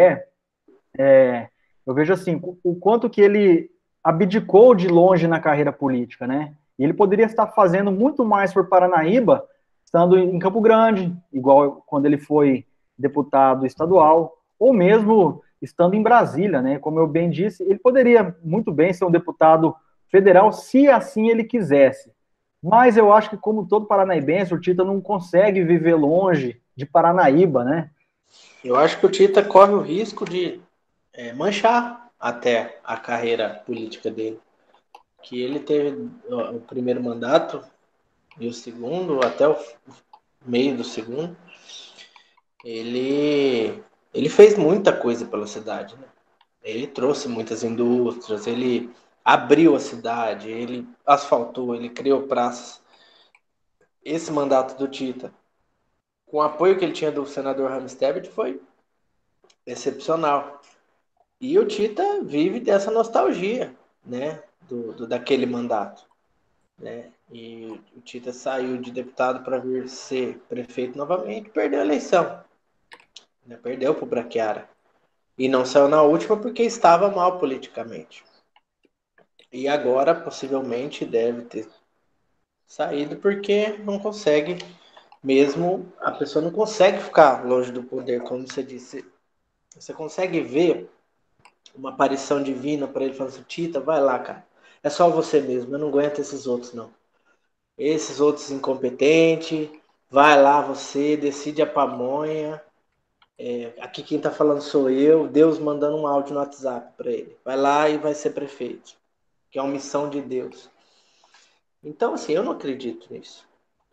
eu vejo assim, o quanto que ele abdicou de longe na carreira política, né? E ele poderia estar fazendo muito mais por Paranaíba, estando em Campo Grande, igual quando ele foi deputado estadual, ou mesmo estando em Brasília, né? Como eu bem disse, ele poderia muito bem ser um deputado federal, se assim ele quisesse. Mas eu acho que, como todo paranaíbense, o Tita não consegue viver longe de Paranaíba, né? Eu acho que o Tita corre o risco de manchar até a carreira política dele. Que ele teve o primeiro mandato e o segundo, até o meio do segundo, ele fez muita coisa pela cidade, né? Ele trouxe muitas indústrias, ele abriu a cidade, ele asfaltou, ele criou praças. Esse mandato do Tita, com o apoio que ele tinha do senador Ramstebet, foi excepcional. E o Tita vive dessa nostalgia, né, daquele mandato, né? E o Tita saiu de deputado para vir ser prefeito novamente, perdeu a eleição, né? Perdeu para o Braquiara. E não saiu na última porque estava mal politicamente. E agora, possivelmente, deve ter saído porque não consegue mesmo, a pessoa não consegue ficar longe do poder, como você disse. Você consegue ver uma aparição divina para ele falando assim, Tita, vai lá, cara. É só você mesmo, eu não aguento esses outros, não. Esses outros incompetentes, vai lá você, decide a pamonha. Aqui quem tá falando sou eu, Deus mandando um áudio no WhatsApp para ele. Vai lá e vai ser prefeito, que é uma missão de Deus. Então, assim, eu não acredito nisso.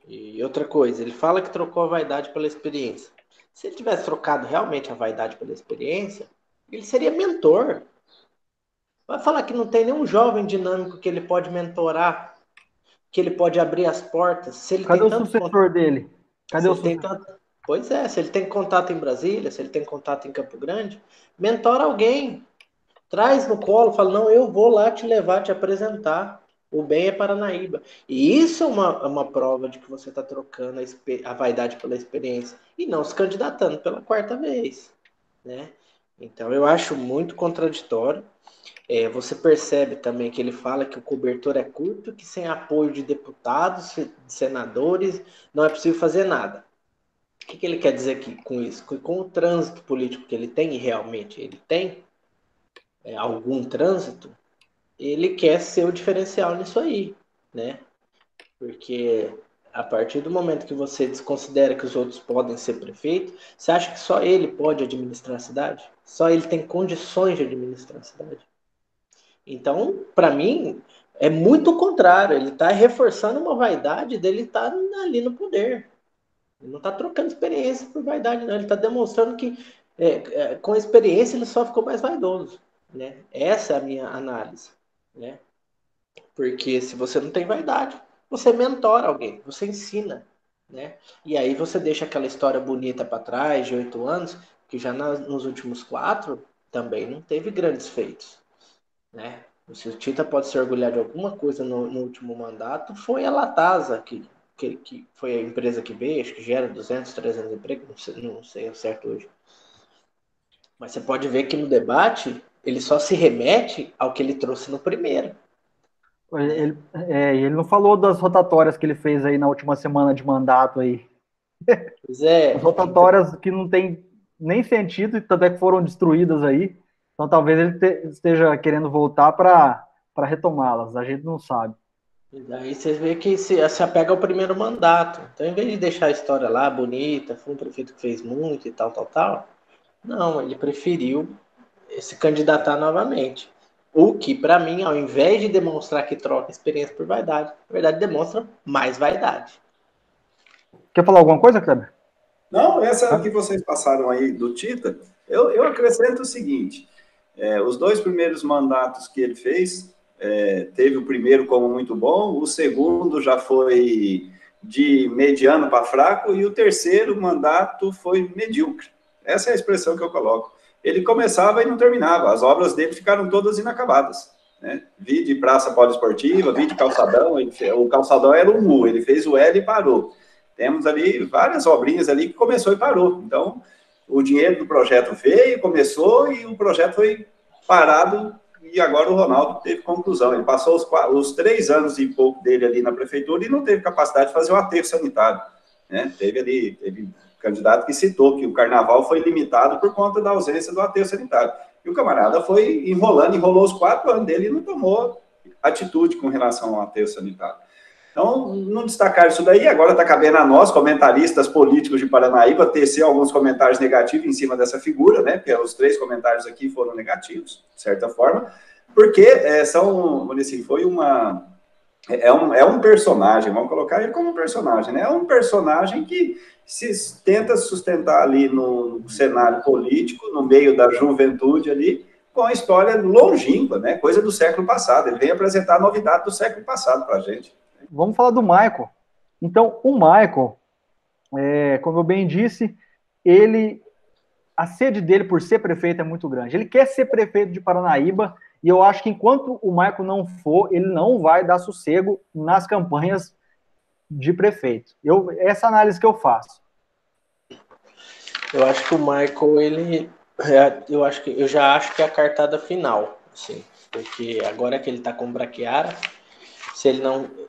E outra coisa, ele fala que trocou a vaidade pela experiência. Se ele tivesse trocado realmente a vaidade pela experiência, ele seria mentor. Vai falar que não tem nenhum jovem dinâmico que ele pode mentorar, que ele pode abrir as portas. Se ele Cadê tem o tanto sucessor dele? Cadê se o ele tem sucessor? tanto, pois é, se ele tem contato em Brasília, se ele tem contato em Campo Grande, mentora alguém, traz no colo, fala, não, eu vou lá te levar, te apresentar. O bem é Paranaíba. E isso é uma prova de que você está trocando a vaidade pela experiência e não se candidatando pela quarta vez, né? Então eu acho muito contraditório. Você percebe também que ele fala que o cobertor é curto, que sem apoio de deputados, de senadores, não é possível fazer nada. O que ele quer dizer aqui com isso? Que com o trânsito político que ele tem, e realmente ele tem algum trânsito, ele quer ser o diferencial nisso aí. né? Porque a partir do momento que você desconsidera que os outros podem ser prefeito, você acha que só ele pode administrar a cidade? Só ele tem condições de administrar a cidade? Então, para mim, é muito o contrário. Ele está reforçando uma vaidade dele estar ali no poder. Ele não está trocando experiência por vaidade, não. Ele está demonstrando que com a experiência ele só ficou mais vaidoso, né? Essa é a minha análise, né? Porque se você não tem vaidade, você mentora alguém, você ensina, né? E aí você deixa aquela história bonita para trás de 8 anos, que já nos últimos 4 também não teve grandes feitos, né? Se o Tita pode se orgulhar de alguma coisa no último mandato, foi a Latasa, que foi a empresa que veio, acho que gera 200, 300 empregos, não sei o certo hoje. Mas você pode ver que no debate, ele só se remete ao que ele trouxe no primeiro. Ele não falou das rotatórias que ele fez aí na última semana de mandato aí. Pois é. As rotatórias que não tem nem sentido, e tanto é que foram destruídas aí. Então talvez ele esteja querendo voltar para retomá-las. A gente não sabe. E daí você vê que se apega ao primeiro mandato. Então, em vez de deixar a história lá bonita, foi um prefeito que fez muito e tal, não, ele preferiu se candidatar novamente. O que, para mim, ao invés de demonstrar que troca experiência por vaidade, na verdade demonstra mais vaidade. Quer falar alguma coisa, Kleber? Não, essa que vocês passaram aí do Tita, eu acrescento o seguinte, os 2 primeiros mandatos que ele fez, teve o primeiro como muito bom, o segundo já foi de mediano para fraco, e o terceiro mandato foi medíocre. Essa é a expressão que eu coloco. Ele começava e não terminava, as obras dele ficaram todas inacabadas, né? Vi de praça poliesportiva, vi de calçadão, o calçadão era um mu, ele fez o L e parou. Temos ali várias obrinhas ali que começou e parou. Então, o dinheiro do projeto veio, começou e o projeto foi parado e agora o Ronaldo teve conclusão. Ele passou os 3 anos e pouco dele ali na prefeitura e não teve capacidade de fazer o aterro sanitário, né? Teve candidato que citou que o carnaval foi limitado por conta da ausência do aterro sanitário. E o camarada foi enrolou os 4 anos dele e não tomou atitude com relação ao aterro sanitário. Então, não destacar isso daí, agora está cabendo a nós, comentaristas políticos de Paranaíba, tecer alguns comentários negativos em cima dessa figura, né? Porque os 3 comentários aqui foram negativos, de certa forma, porque foi um personagem, vamos colocar ele como um personagem, né? É um personagem que tenta sustentar ali no cenário político, no meio da juventude ali, com a história longínqua, né? Coisa do século passado. Ele vem apresentar a novidade do século passado para a gente. Vamos falar do Michael. Então, o Michael, como eu bem disse, a sede dele por ser prefeito é muito grande. Ele quer ser prefeito de Paranaíba, e eu acho que enquanto o Michael não for, ele não vai dar sossego nas campanhas de prefeito. Essa análise que eu faço. Eu acho que o Michael, eu já acho que é a cartada final, assim, porque agora que ele tá com o Braquiara,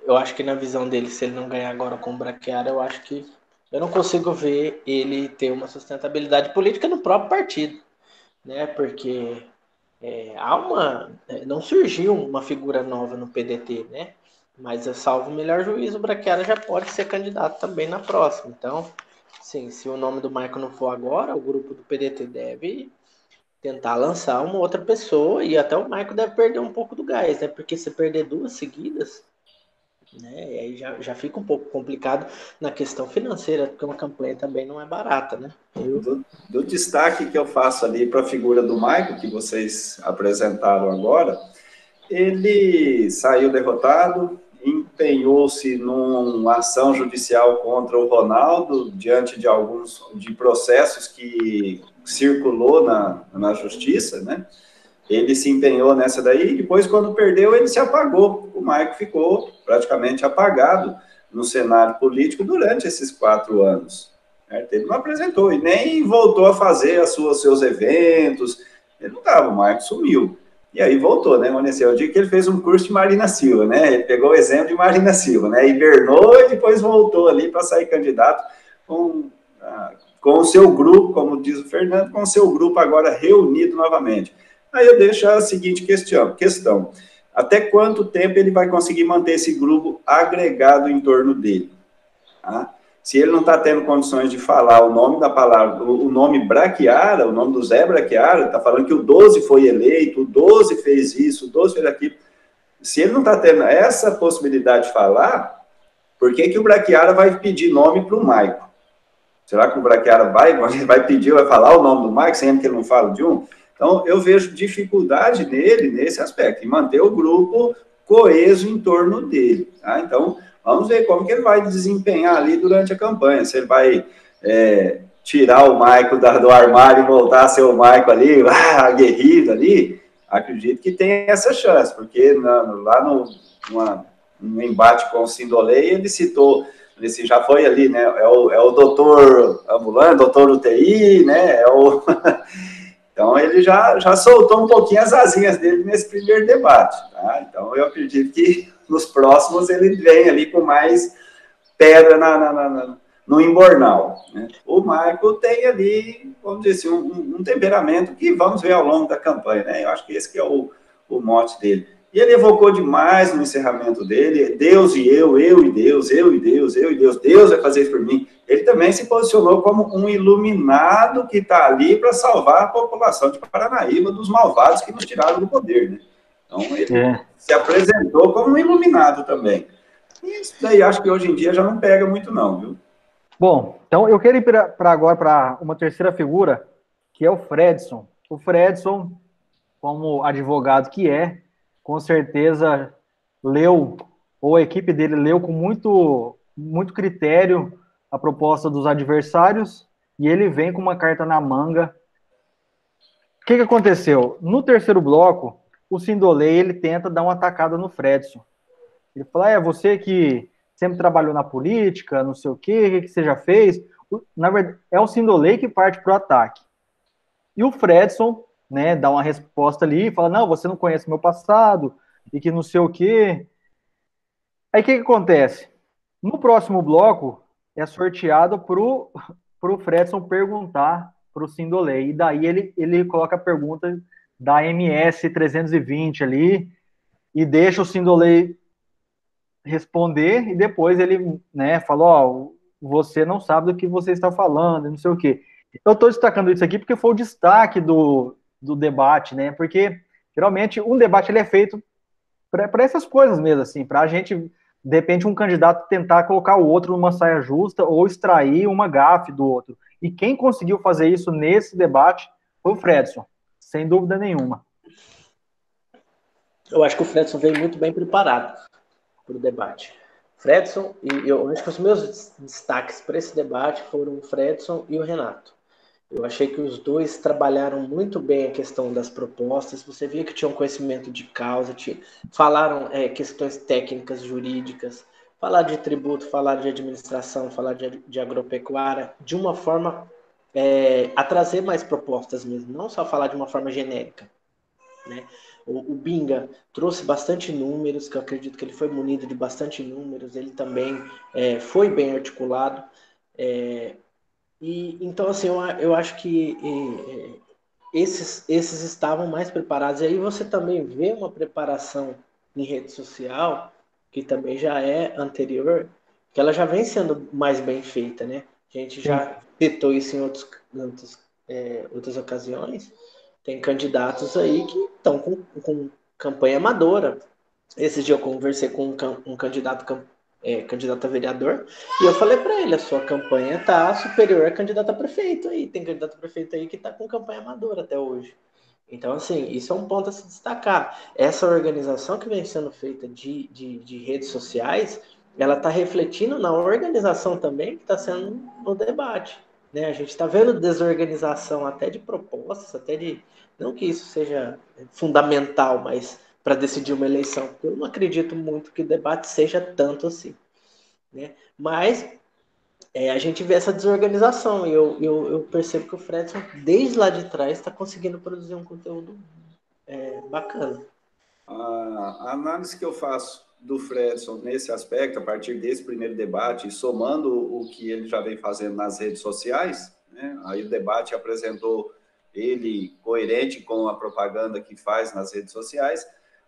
eu acho que na visão dele, se ele não ganhar agora com o Braquiara, eu não consigo ver ele ter uma sustentabilidade política no próprio partido, né? Porque não surgiu uma figura nova no PDT, né? Mas salvo o melhor juízo, o Braquiara já pode ser candidato também na próxima. Então, sim, se o nome do Michael não for agora, o grupo do PDT deve tentar lançar uma outra pessoa, e até o Michael deve perder um pouco do gás, né? Porque se perder 2 seguidas, né? E aí já fica um pouco complicado na questão financeira, porque uma campanha também não é barata, né? Do destaque que eu faço ali para a figura do Michael, que vocês apresentaram agora, ele saiu derrotado, empenhou-se numa ação judicial contra o Ronaldo, diante de alguns processos que circulou na justiça, né? Ele se empenhou nessa daí, e depois, quando perdeu, ele se apagou. O Michael ficou praticamente apagado no cenário político durante esses 4 anos. Ele não apresentou e nem voltou a fazer seus eventos. Ele não estava, o Michael sumiu. E aí voltou, né? O dia que ele fez um curso de Marina Silva, né? Ele pegou o exemplo de Marina Silva, né? Hibernou e depois voltou ali para sair candidato com o seu grupo, como diz o Fernando, com o seu grupo agora reunido novamente. Aí eu deixo a seguinte questão. até quanto tempo ele vai conseguir manter esse grupo agregado em torno dele. Tá? Se ele não está tendo condições de falar o nome da palavra, o nome Braquiara, o nome do Zé Braquiara, está falando que o 12 foi eleito, o 12 fez isso, o 12 fez aquilo. Se ele não está tendo essa possibilidade de falar, por que o Braquiara vai pedir nome para o Maico? Será que o Braquiara vai pedir, vai falar o nome do Maico, sendo que ele não fala de um? Então, eu vejo dificuldade nele nesse aspecto, em manter o grupo coeso em torno dele. Tá? Então, vamos ver como que ele vai desempenhar ali durante a campanha. Se ele vai tirar o Maico do armário e voltar a ser o Maico ali, aguerrido ali, acredito que tem essa chance, porque lá no embate com o Sindolei, ele citou, ele já foi ali, né, é o doutor ambulante, doutor UTI, né, Então, ele já soltou um pouquinho as asinhas dele nesse primeiro debate, tá? Então, eu acredito que nos próximos ele vem ali com mais pedra no embornal, né? O Marco tem ali, vamos dizer assim, um temperamento que vamos ver ao longo da campanha, né? Eu acho que esse que é o mote dele. E ele evocou demais no encerramento dele, Deus e eu e Deus, eu e Deus, eu e Deus, Deus vai fazer isso por mim. Ele também se posicionou como um iluminado que está ali para salvar a população de Paranaíba dos malvados que nos tiraram do poder, né? Então, ele se apresentou como um iluminado também. E isso daí acho que hoje em dia já não pega muito não, viu? Bom, então eu quero ir agora para uma terceira figura, que é o Fredson. O Fredson, como advogado que com certeza leu, ou a equipe dele leu com muito critério a proposta dos adversários, e ele vem com uma carta na manga. O que aconteceu? No terceiro bloco, o Sindolei, ele tenta dar uma atacada no Fredson. Ele fala, você que sempre trabalhou na política, não sei o que você já fez. Na verdade, é o Sindolei que parte para o ataque. E o Fredson, né, dá uma resposta ali, fala, não, você não conhece meu passado, e que não sei o quê. Aí o que acontece? No próximo bloco, é sorteado pro Fredson perguntar pro Sindolei, e daí ele coloca a pergunta da MS 320 ali, e deixa o Sindolei responder, e depois ele, né, falou, você não sabe do que você está falando, não sei o quê. Eu estou destacando isso aqui porque foi o destaque do debate, né, porque geralmente um debate ele é feito para essas coisas mesmo, assim, para a gente, de repente, um candidato tentar colocar o outro numa saia justa ou extrair uma gafe do outro. E quem conseguiu fazer isso nesse debate foi o Fredson, sem dúvida nenhuma. Eu acho que o Fredson veio muito bem preparado para o debate. Fredson, e eu acho que os meus destaques para esse debate foram o Fredson e o Renato. Eu achei que os dois trabalharam muito bem a questão das propostas. Você via que tinham conhecimento de causa, falaram questões técnicas, jurídicas, falar de tributo, falar de administração, falar de agropecuária, de uma forma a trazer mais propostas mesmo, não só falar de uma forma genérica, né? O Binga trouxe bastante números, que eu acredito que ele foi munido de bastante números, ele também foi bem articulado. E então, assim, eu acho que esses estavam mais preparados. E aí você também vê uma preparação em rede social, que também já é anterior, que ela já vem sendo mais bem feita, né? A gente já citou isso em outras ocasiões. Tem candidatos aí que estão com campanha amadora. Esse dia eu conversei com um candidato a vereador, e eu falei para ele, a sua campanha está superior a candidato a prefeito aí. Tem candidato a prefeito aí que está com campanha amadora até hoje. Então, assim, isso é um ponto a se destacar. Essa organização que vem sendo feita de redes sociais, ela está refletindo na organização também que está sendo no debate. Né? A gente está vendo desorganização até de propostas, até de... Não que isso seja fundamental, mas para decidir uma eleição. Eu não acredito muito que o debate seja tanto assim. Né? Mas a gente vê essa desorganização e eu percebo que o Fredson, desde lá de trás, está conseguindo produzir um conteúdo bacana. A análise que eu faço do Fredson nesse aspecto, a partir desse primeiro debate, somando o que ele já vem fazendo nas redes sociais, né? Aí o debate apresentou ele coerente com a propaganda que faz nas redes sociais,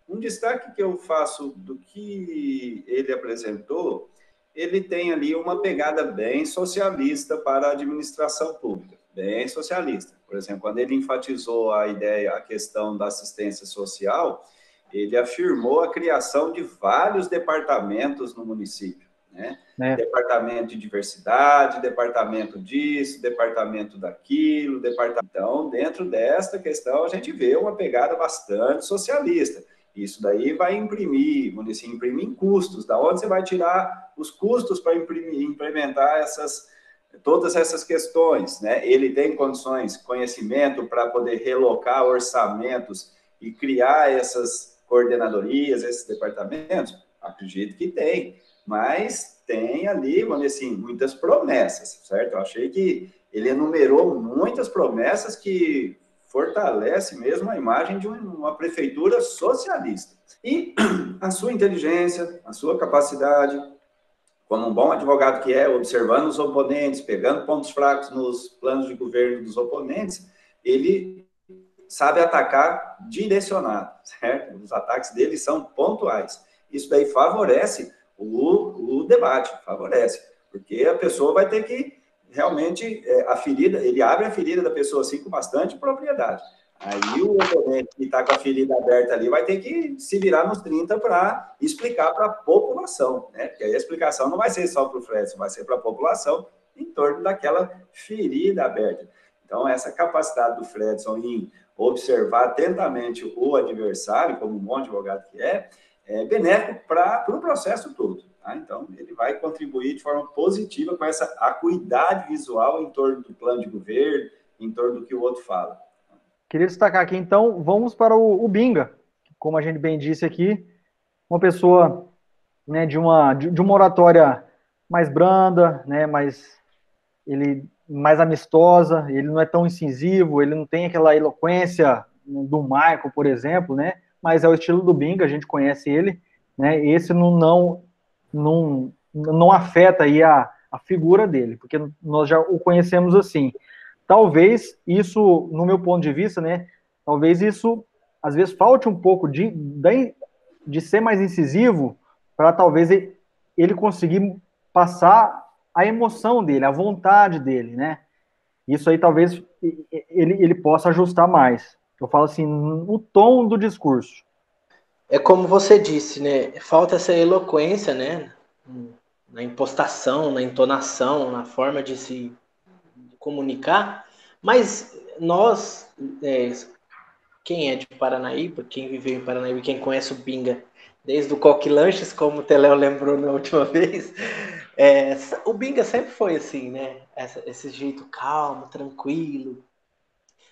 Um destaque que eu faço do que ele apresentou, ele tem ali uma pegada bem socialista para a administração pública, bem socialista. Por exemplo, quando ele enfatizou a ideia, a questão da assistência social, ele afirmou a criação de vários departamentos no município, né? Departamento de diversidade, departamento disso, departamento daquilo, departamento... Então, dentro desta questão, a gente vê uma pegada bastante socialista. Isso daí vai imprimir, vamos dizer assim, imprimir em custos. Da onde você vai tirar os custos para implementar todas essas questões, né? Ele tem condições, conhecimento para poder relocar orçamentos e criar essas coordenadorias, esses departamentos? Acredito que tem, mas tem ali, vamos dizer assim, muitas promessas, certo? Eu achei que ele enumerou muitas promessas que fortalece mesmo a imagem de uma prefeitura socialista. E a sua inteligência, a sua capacidade, como um bom advogado que é, observando os oponentes, pegando pontos fracos nos planos de governo dos oponentes, ele sabe atacar direcionado, certo? Os ataques dele são pontuais. Isso daí favorece o debate, favorece, porque a pessoa vai ter que realmente, a ferida, ele abre a ferida da pessoa assim com bastante propriedade. Aí o oponente que está com a ferida aberta ali vai ter que se virar nos 30 para explicar para a população, né? Porque aí a explicação não vai ser só para o Fredson, vai ser para a população em torno daquela ferida aberta. Então, essa capacidade do Fredson em observar atentamente o adversário, como um bom advogado que é benéfico para o processo todo. Tá? Então, ele vai contribuir de forma positiva com essa acuidade visual em torno do plano de governo, em torno do que o outro fala. Queria destacar aqui, então, vamos para o Binga, como a gente bem disse aqui, uma pessoa, né, de uma oratória mais branda, né, mais amistosa, ele não é tão incisivo, ele não tem aquela eloquência do Michael, por exemplo, né, mas é o estilo do Binga, a gente conhece ele, né, esse não afeta aí a figura dele, porque nós já o conhecemos assim. Talvez isso, no meu ponto de vista, né, talvez isso, às vezes, falte um pouco de ser mais incisivo para talvez ele conseguir passar a emoção dele, a vontade dele, né? Isso aí talvez ele possa ajustar mais. Eu falo assim, no tom do discurso. É como você disse, né? Falta essa eloquência, né? Na impostação, na entonação, na forma de se comunicar. Mas nós, quem é de Paranaíba, quem viveu em Paranaíba, quem conhece o Binga desde o Coque Lanches, como o Teléo lembrou na última vez, o Binga sempre foi assim, né? Esse jeito calmo, tranquilo.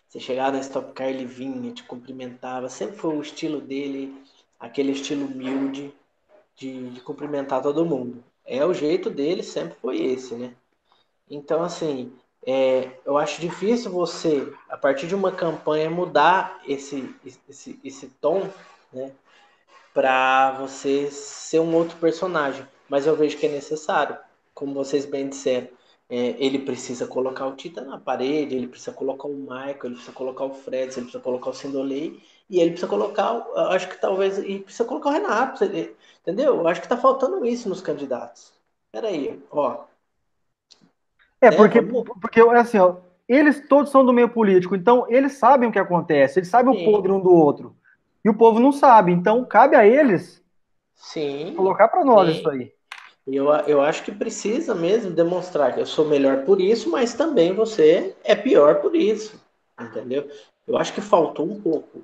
Você chegava na Stop Car, ele vinha, te cumprimentava. Sempre foi o estilo dele, aquele estilo humilde de cumprimentar todo mundo. O jeito dele sempre foi esse, né? Então, assim, eu acho difícil você, a partir de uma campanha, mudar esse tom, né? Para você ser um outro personagem. Mas eu vejo que é necessário, como vocês bem disseram. Ele precisa colocar o Tita na parede, ele precisa colocar o Michael, ele precisa colocar o Fred, ele precisa colocar o Sindolei, e ele precisa colocar, acho que talvez, e precisa colocar o Renato, entendeu? Eu acho que tá faltando isso nos candidatos. Peraí, ó. Porque assim, ó, eles todos são do meio político, então eles sabem o que acontece, eles sabem o podre um do outro. E o povo não sabe, então cabe a eles colocar para nós isso aí. Eu acho que precisa mesmo demonstrar que eu sou melhor por isso, mas também você é pior por isso, entendeu? Eu acho que faltou um pouco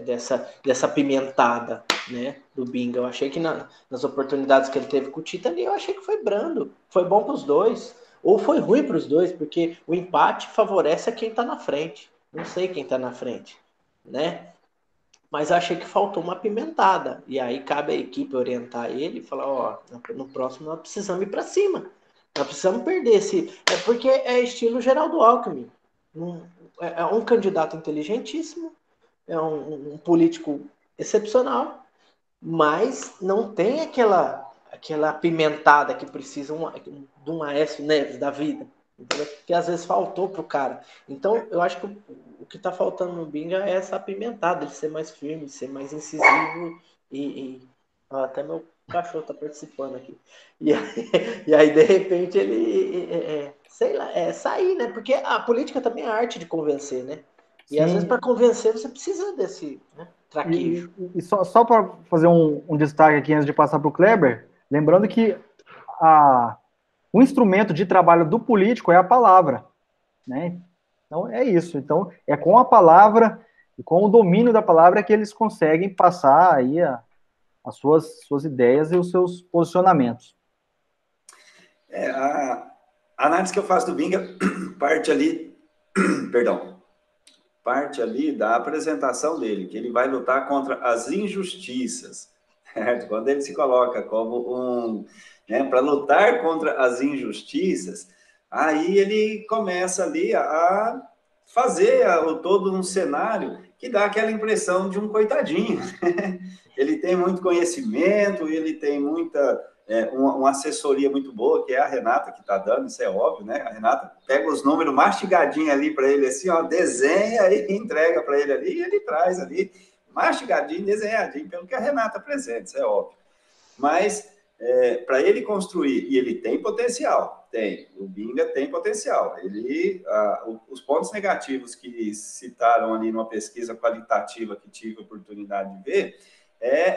dessa pimentada, né, do Binga. Eu achei que nas oportunidades que ele teve com o Tita ali, eu achei que foi brando, foi bom para os dois, ou foi ruim para os dois, porque o empate favorece a quem está na frente. Não sei quem está na frente, né? Mas eu achei que faltou uma pimentada. E aí cabe à equipe orientar ele e falar, ó, no próximo nós precisamos ir para cima. Nós precisamos perder esse... porque é estilo Geraldo Alckmin. É um candidato inteligentíssimo, é um político excepcional, mas não tem aquela pimentada que precisa de um Aécio Neves da vida. entendeu? Que às vezes faltou pro cara. Então, eu acho que o que tá faltando no Binga é essa apimentada, ele ser mais firme, ser mais incisivo ó, até meu cachorro tá participando aqui. E aí de repente, ele, sei lá, sair, né? Porque a política também é a arte de convencer, né? E às vezes para convencer você precisa desse, né, traquejo. E só para fazer um destaque aqui antes de passar para o Kleber, lembrando que o instrumento de trabalho do político é a palavra, né? Então é isso. Então é com a palavra e com o domínio da palavra que eles conseguem passar aí as suas ideias e os seus posicionamentos. A análise que eu faço do Binga parte ali, perdão, parte ali da apresentação dele, que ele vai lutar contra as injustiças, certo? Quando ele se coloca como para lutar contra as injustiças, aí ele começa ali a fazer todo um cenário que dá aquela impressão de um coitadinho. Ele tem muito conhecimento, ele tem muita... uma assessoria muito boa, que é a Renata que está dando, isso é óbvio, né? A Renata pega os números mastigadinhos ali para ele, assim, ó, desenha e entrega para ele ali, e ele traz ali, mastigadinho, desenhadinho, pelo que a Renata apresenta, isso é óbvio. Mas, para ele construir, e ele tem potencial, o Binga tem potencial. Os pontos negativos que citaram ali numa pesquisa qualitativa que tive a oportunidade de ver,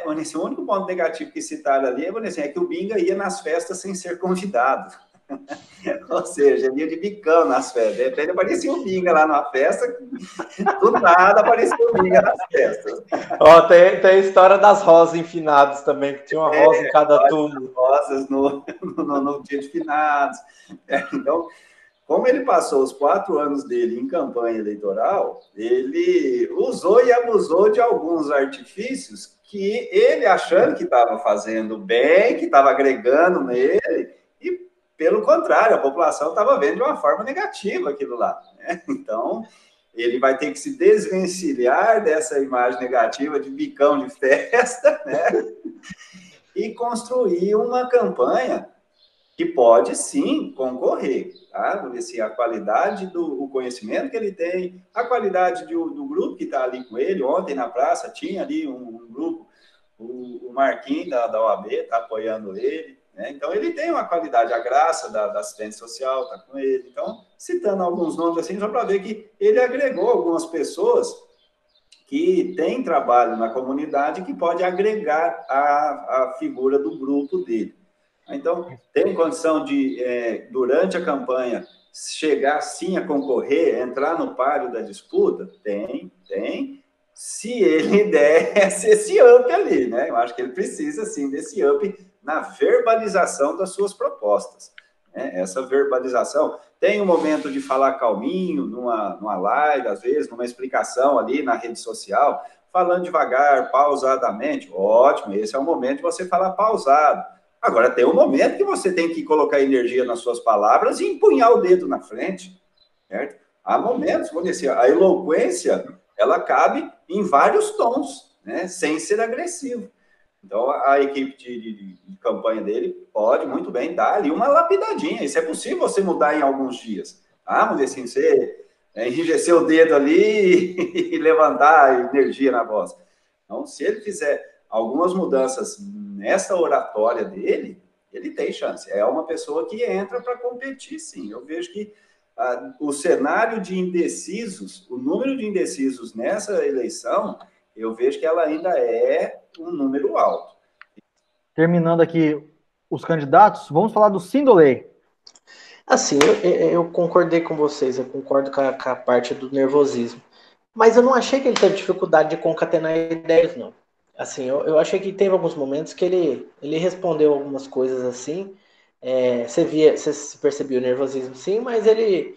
o único ponto negativo que citaram ali é que o Binga ia nas festas sem ser convidado. Ou seja, ele ia de bicão nas festas. De repente aparecia o Binga lá numa festa, do nada aparecia o Binga nas festas. Ó, tem a história das rosas enfinadas também, que tinha uma rosa em cada túmulo. Rosas no dia de finados. Então, como ele passou os 4 anos dele em campanha eleitoral, ele usou e abusou de alguns artifícios que ele, achando que estava fazendo bem, que estava agregando nele, e, pelo contrário, a população estava vendo de uma forma negativa aquilo lá, né? Então, ele vai ter que se desvencilhar dessa imagem negativa de bicão de festa, né? E construir uma campanha que pode, sim, concorrer, tá? Assim, a qualidade do conhecimento que ele tem, a qualidade do grupo que está ali com ele. Ontem, na praça, tinha ali um grupo, o Marquinhos, da OAB, está apoiando ele, né? Então, ele tem uma qualidade, a Graça, da assistência social, está com ele. Então, citando alguns nomes assim, só para ver que ele agregou algumas pessoas que têm trabalho na comunidade que pode agregar a figura do grupo dele. Então, tem condição de, durante a campanha, chegar sim a concorrer, entrar no páreo da disputa? Tem. Se ele desse esse up ali, né? Eu acho que ele precisa, sim, desse up na verbalização das suas propostas, né? Essa verbalização. Tem um momento de falar calminho, numa live, às vezes, numa explicação ali na rede social, falando devagar, pausadamente. Ótimo, esse é o momento de você falar pausado. Agora, tem um momento que você tem que colocar energia nas suas palavras e empunhar o dedo na frente, certo? Há momentos, vamos dizer, a eloquência, ela cabe em vários tons, né? Sem ser agressivo. Então, a equipe de campanha dele pode muito bem dar ali uma lapidadinha. Isso é possível você mudar em alguns dias. Ah, vamos dizer assim, você enrijecer o dedo ali e levantar energia na voz. Então, se ele fizer algumas mudanças nessa oratória dele, ele tem chance. É uma pessoa que entra para competir, sim. Eu vejo que o cenário de indecisos, o número de indecisos nessa eleição, eu vejo que ela ainda é um número alto. Terminando aqui os candidatos, vamos falar do Sindolei. Assim, eu concordei com vocês, eu concordo com a parte do nervosismo. Mas eu não achei que ele teve dificuldade de concatenar ideias, não. Assim, eu achei que teve alguns momentos que ele respondeu algumas coisas assim. Você percebeu o nervosismo, sim, mas ele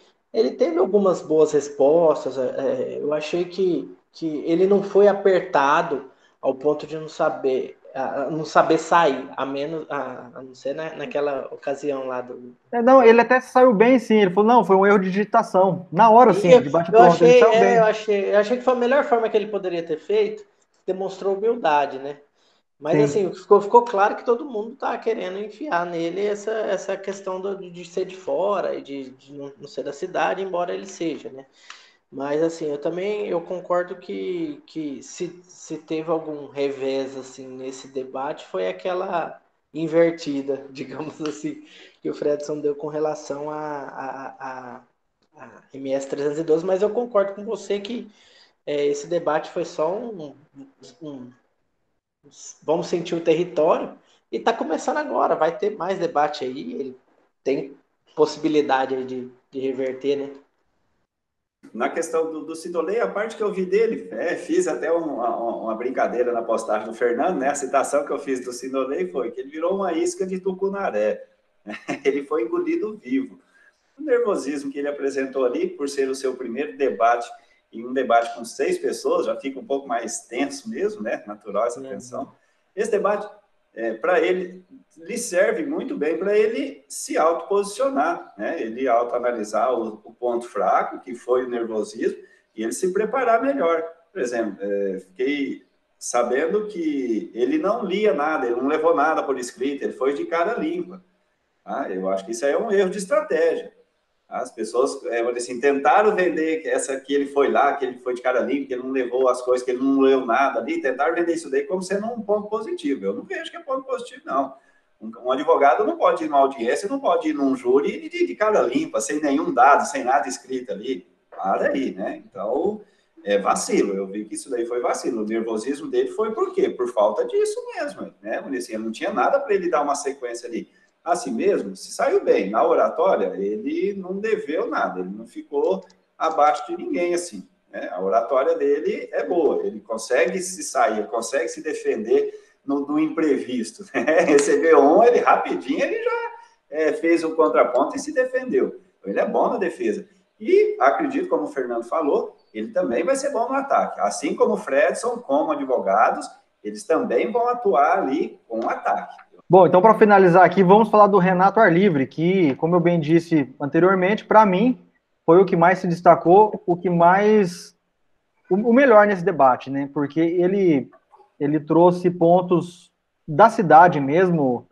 teve algumas boas respostas. Eu achei que ele não foi apertado ao ponto de não saber sair, a não ser naquela ocasião lá do... Não, ele até saiu bem, sim. Ele falou, não, foi um erro de digitação. Na hora, sim, de bate-pronto, ele saiu bem. Eu achei que foi a melhor forma que ele poderia ter feito, demonstrou humildade, né? Mas Sim. assim, ficou claro que todo mundo está querendo enfiar nele essa questão de ser de fora e de não ser da cidade, embora ele seja, né? Mas assim, eu concordo que se teve algum revés assim nesse debate foi aquela invertida, digamos assim, que o Fredson deu com relação a MS 312, mas eu concordo com você que esse debate foi só um vamos sentir o território e está começando agora, vai ter mais debate aí, ele tem possibilidade aí de reverter, né? Na questão do Sidolei, a parte que eu vi dele, fiz até uma brincadeira na postagem do Fernando, né? A citação que eu fiz do Sidolei foi que ele virou uma isca de tucunaré. Ele foi engolido vivo. O nervosismo que ele apresentou ali, por ser o seu primeiro debate, e um debate com 6 pessoas, já fica um pouco mais tenso mesmo, né? Natural essa tensão. Esse debate, para ele, lhe serve muito bem para ele se autoposicionar, né? Ele autoanalisar o ponto fraco, que foi o nervosismo, e ele se preparar melhor. Por exemplo, fiquei sabendo que ele não lia nada, ele não levou nada por escrito, ele foi de cara limpa. Eu acho que isso aí é um erro de estratégia. As pessoas, assim, tentaram vender que ele foi lá, que ele foi de cara limpa, que ele não levou as coisas, que ele não leu nada ali, tentaram vender isso daí como sendo um ponto positivo. Eu não vejo que é ponto positivo, não. Um advogado não pode ir numa audiência, não pode ir num júri de cara limpa, sem nenhum dado, sem nada escrito ali. Para aí, né? Então, é vacilo. Eu vi que isso daí foi vacilo. O nervosismo dele foi por quê? Por falta disso mesmo, né? Assim, não tinha nada para ele dar uma sequência ali. Assim mesmo, se saiu bem. Na oratória, ele não deveu nada, ele não ficou abaixo de ninguém, assim. Né? A oratória dele é boa, ele consegue se sair, consegue se defender no imprevisto. Né? Recebeu ele rapidinho, ele já fez o contraponto e se defendeu. Então, ele é bom na defesa. E acredito, como o Fernando falou, ele também vai ser bom no ataque. Assim como o Fredson, como advogados, eles também vão atuar ali com o ataque. Bom, então para finalizar aqui, vamos falar do Renato Arlivre, que, como eu bem disse anteriormente, para mim foi o que mais se destacou, o melhor nesse debate, né? Porque ele trouxe pontos da cidade mesmo,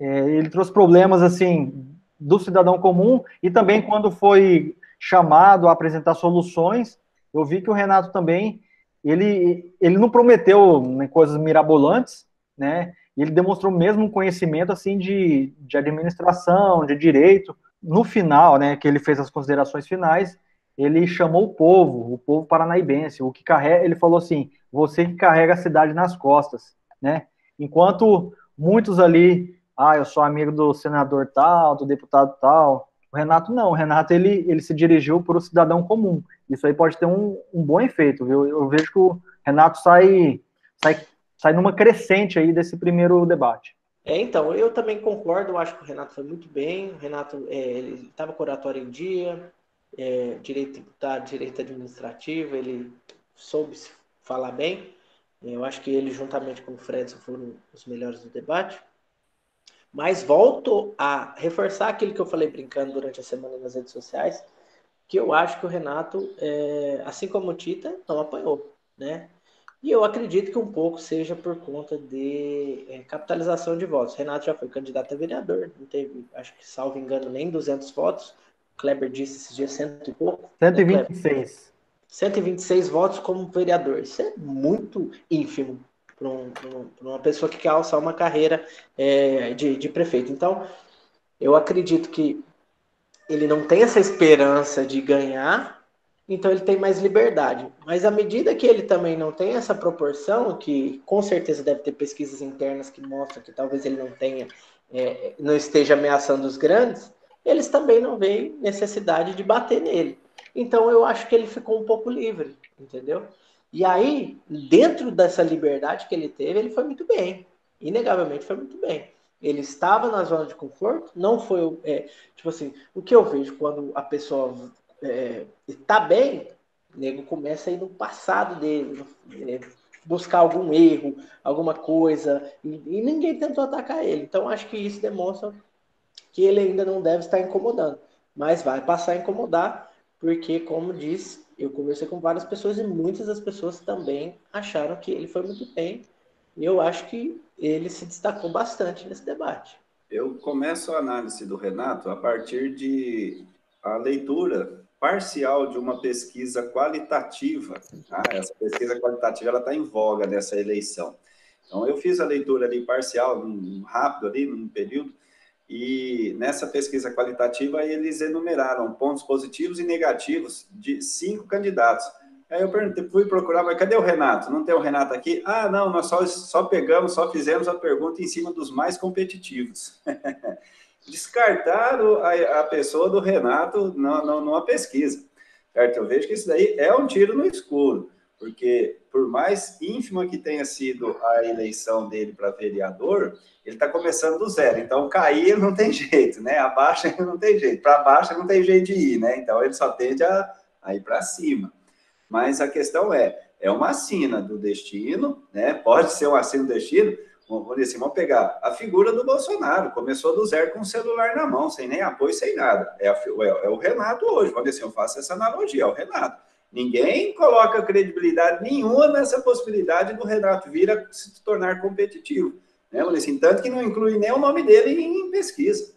ele trouxe problemas assim do cidadão comum e também quando foi chamado a apresentar soluções, eu vi que o Renato também ele não prometeu, né, coisas mirabolantes, né? E ele demonstrou mesmo um conhecimento assim de administração, de direito. No final, né, que ele fez as considerações finais, ele chamou o povo paranaíbense, o que carrega, ele falou assim: você que carrega a cidade nas costas, né? Enquanto muitos ali, eu sou amigo do senador tal, do deputado tal. O Renato não, o Renato ele se dirigiu para o cidadão comum. Isso aí pode ter um bom efeito, viu? Eu vejo que o Renato sai numa crescente aí desse primeiro debate. Então, eu também concordo, eu acho que o Renato foi muito bem, o Renato ele estava com oratório em dia, direito tributário, direito administrativo, ele soube se falar bem, eu acho que ele juntamente com o Fredson foram os melhores do debate, mas volto a reforçar aquilo que eu falei brincando durante a semana nas redes sociais, que eu acho que o Renato, assim como o Tita, não apanhou, né? E eu acredito que um pouco seja por conta de capitalização de votos. Renato já foi candidato a vereador, não teve, acho que, salvo engano, nem 200 votos. O Kleber disse esses dias 100 e pouco. 126. 126 votos como vereador. Isso é muito ínfimo para uma pessoa que quer alçar uma carreira de prefeito. Então, eu acredito que ele não tem essa esperança de ganhar, então ele tem mais liberdade. Mas à medida que ele também não tem essa proporção, que com certeza deve ter pesquisas internas que mostram que talvez ele não tenha, não esteja ameaçando os grandes, eles também não veem necessidade de bater nele. Então eu acho que ele ficou um pouco livre, entendeu? E aí, dentro dessa liberdade que ele teve, ele foi muito bem. Inegavelmente foi muito bem. Ele estava na zona de conforto, não foi. Tipo assim, o que eu vejo quando a pessoa está bem, o nego começa a ir no passado dele, buscar algum erro, alguma coisa, e ninguém tentou atacar ele. Então acho que isso demonstra que ele ainda não deve estar incomodando, mas vai passar a incomodar, porque, como disse, eu conversei com várias pessoas e muitas das pessoas também acharam que ele foi muito bem E eu acho que ele se destacou bastante nesse debate. Eu começo a análise do Renato a partir de a leitura parcial de uma pesquisa qualitativa. Tá? Essa pesquisa qualitativa está em voga nessa eleição. Então, eu fiz a leitura ali parcial, rápido ali, num período, e nessa pesquisa qualitativa eles enumeraram pontos positivos e negativos de 5 candidatos. Aí eu fui procurar, mas cadê o Renato? Não tem o Renato aqui? Ah, não, nós só pegamos, só fizemos a pergunta em cima dos mais competitivos. Descartaram a pessoa do Renato numa pesquisa. Certo? Eu vejo que isso daí é um tiro no escuro, porque por mais ínfima que tenha sido a eleição dele para vereador, ele está começando do zero. Então, cair não tem jeito, né? Abaixo não tem jeito. Para baixo não tem jeito de ir, né? Então, ele só tende a ir para cima. Mas a questão é uma sina do destino, né? Pode ser uma sina do destino. Vamos dizer assim, vamos pegar a figura do Bolsonaro, começou do zero com o celular na mão, sem nem apoio, sem nada. É o Renato hoje, vamos dizer assim, eu faço essa analogia, é o Renato. Ninguém coloca credibilidade nenhuma nessa possibilidade do Renato vir a se tornar competitivo. Né? Vamos dizer assim, tanto que não inclui nem o nome dele em pesquisa.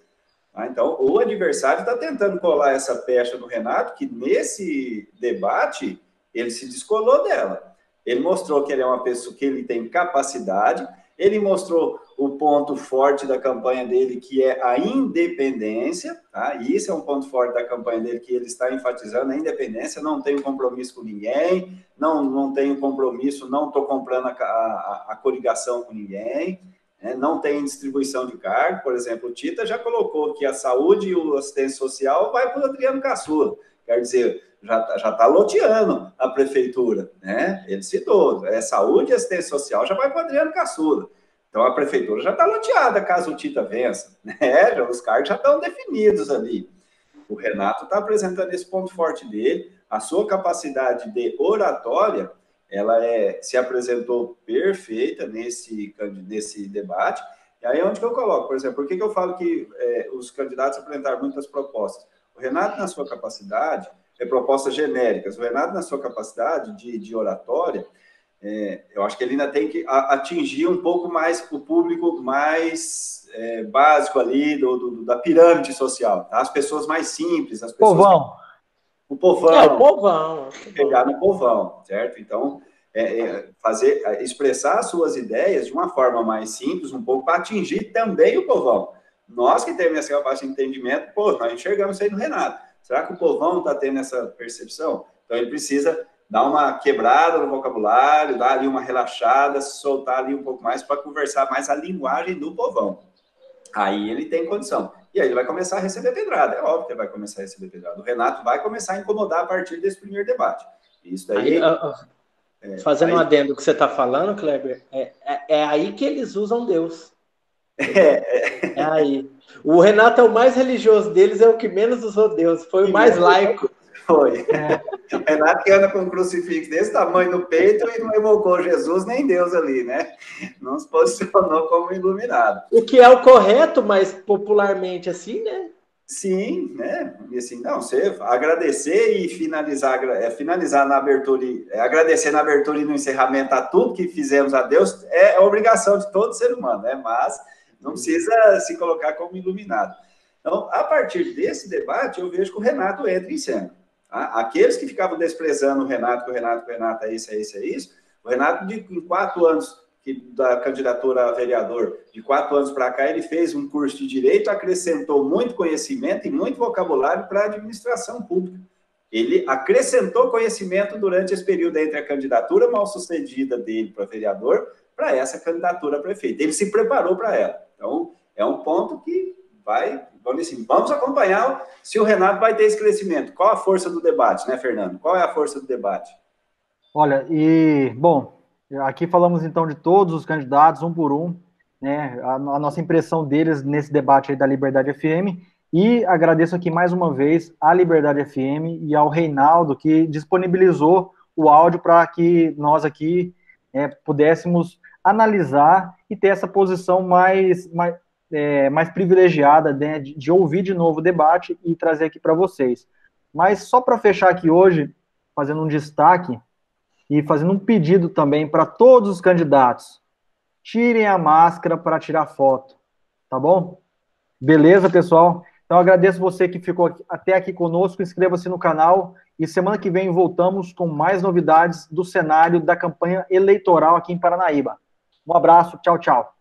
Então, o adversário está tentando colar essa pecha do Renato, que nesse debate ele se descolou dela. Ele mostrou que ele é uma pessoa que ele tem capacidade, ele mostrou o ponto forte da campanha dele, que é a independência, tá? E isso é um ponto forte da campanha dele, que ele está enfatizando a independência, não tenho compromisso com ninguém, não tenho compromisso, não estou comprando a coligação com ninguém, né? Não tem distribuição de cargo. Por exemplo, o Tita já colocou que a saúde e o assistência social vai para o Adriano Caçula, quer dizer, já está loteando a prefeitura, né? Ele citou, saúde e assistência social já vai para o Adriano Caçula. Então, a prefeitura já está loteada caso o Tita vença, né? Os cargos já estão definidos ali. O Renato está apresentando esse ponto forte dele, a sua capacidade de oratória, ela se apresentou perfeita nesse debate. E aí é onde que eu coloco, por exemplo, por que eu falo que os candidatos apresentaram muitas propostas? O Renato, na sua capacidade, propostas genéricas, o Renato, na sua capacidade de oratória, eu acho que ele ainda tem que atingir um pouco mais o público mais básico ali da pirâmide social, tá? As pessoas mais simples, as pessoas... Povão. O povão. O povão. Pegar no povão, certo? Então, expressar as suas ideias de uma forma mais simples, um pouco, para atingir também o povão. Nós que temos essa capacidade de entendimento, nós enxergamos isso aí no Renato. Será que o povão está tendo essa percepção? Então, ele precisa dar uma quebrada no vocabulário, dar ali uma relaxada, soltar ali um pouco mais para conversar mais a linguagem do povão. Aí ele tem condição. E aí ele vai começar a receber pedrada. É óbvio que ele vai começar a receber pedrada. O Renato vai começar a incomodar a partir desse primeiro debate. Isso daí... Fazendo um adendo que você está falando, Kleber, é aí que eles usam Deus. É aí. O Renato é o mais religioso deles, é o que menos usou Deus. Foi o mais laico. Foi. O Renato que anda com um crucifixo desse tamanho no peito e não evocou Jesus nem Deus ali, né? Não se posicionou como iluminado. O que é o correto, mas popularmente assim, né? Sim, né? E assim, não, você agradecer e finalizar na abertura, agradecer na abertura e no encerramento a tudo que fizemos a Deus, é obrigação de todo ser humano, né? Mas não precisa se colocar como iluminado. Então, a partir desse debate, eu vejo que o Renato entra em cena. Tá? Aqueles que ficavam desprezando o Renato, que o Renato é isso, o Renato, em 4 anos da candidatura a vereador, de 4 anos para cá, ele fez um curso de Direito, acrescentou muito conhecimento e muito vocabulário para a administração pública. Ele acrescentou conhecimento durante esse período entre a candidatura mal sucedida dele para vereador para essa candidatura a prefeito. Ele se preparou para ela. Então, é um ponto que vamos acompanhar se o Renato vai ter esse crescimento. Qual a força do debate, né, Fernando? Qual é a força do debate? Olha, aqui falamos então de todos os candidatos, um por um, né, a nossa impressão deles nesse debate aí da Liberdade FM, e agradeço aqui mais uma vez à Liberdade FM e ao Reinaldo, que disponibilizou o áudio para que nós aqui pudéssemos analisar e ter essa posição mais privilegiada, né, de ouvir de novo o debate e trazer aqui para vocês. Mas só para fechar aqui hoje, fazendo um destaque, e fazendo um pedido também para todos os candidatos. tirem a máscara para tirar foto, tá bom? Beleza, pessoal? Então, agradeço você que ficou até aqui conosco, inscreva-se no canal e semana que vem voltamos com mais novidades do cenário da campanha eleitoral aqui em Paranaíba. Um abraço, tchau, tchau.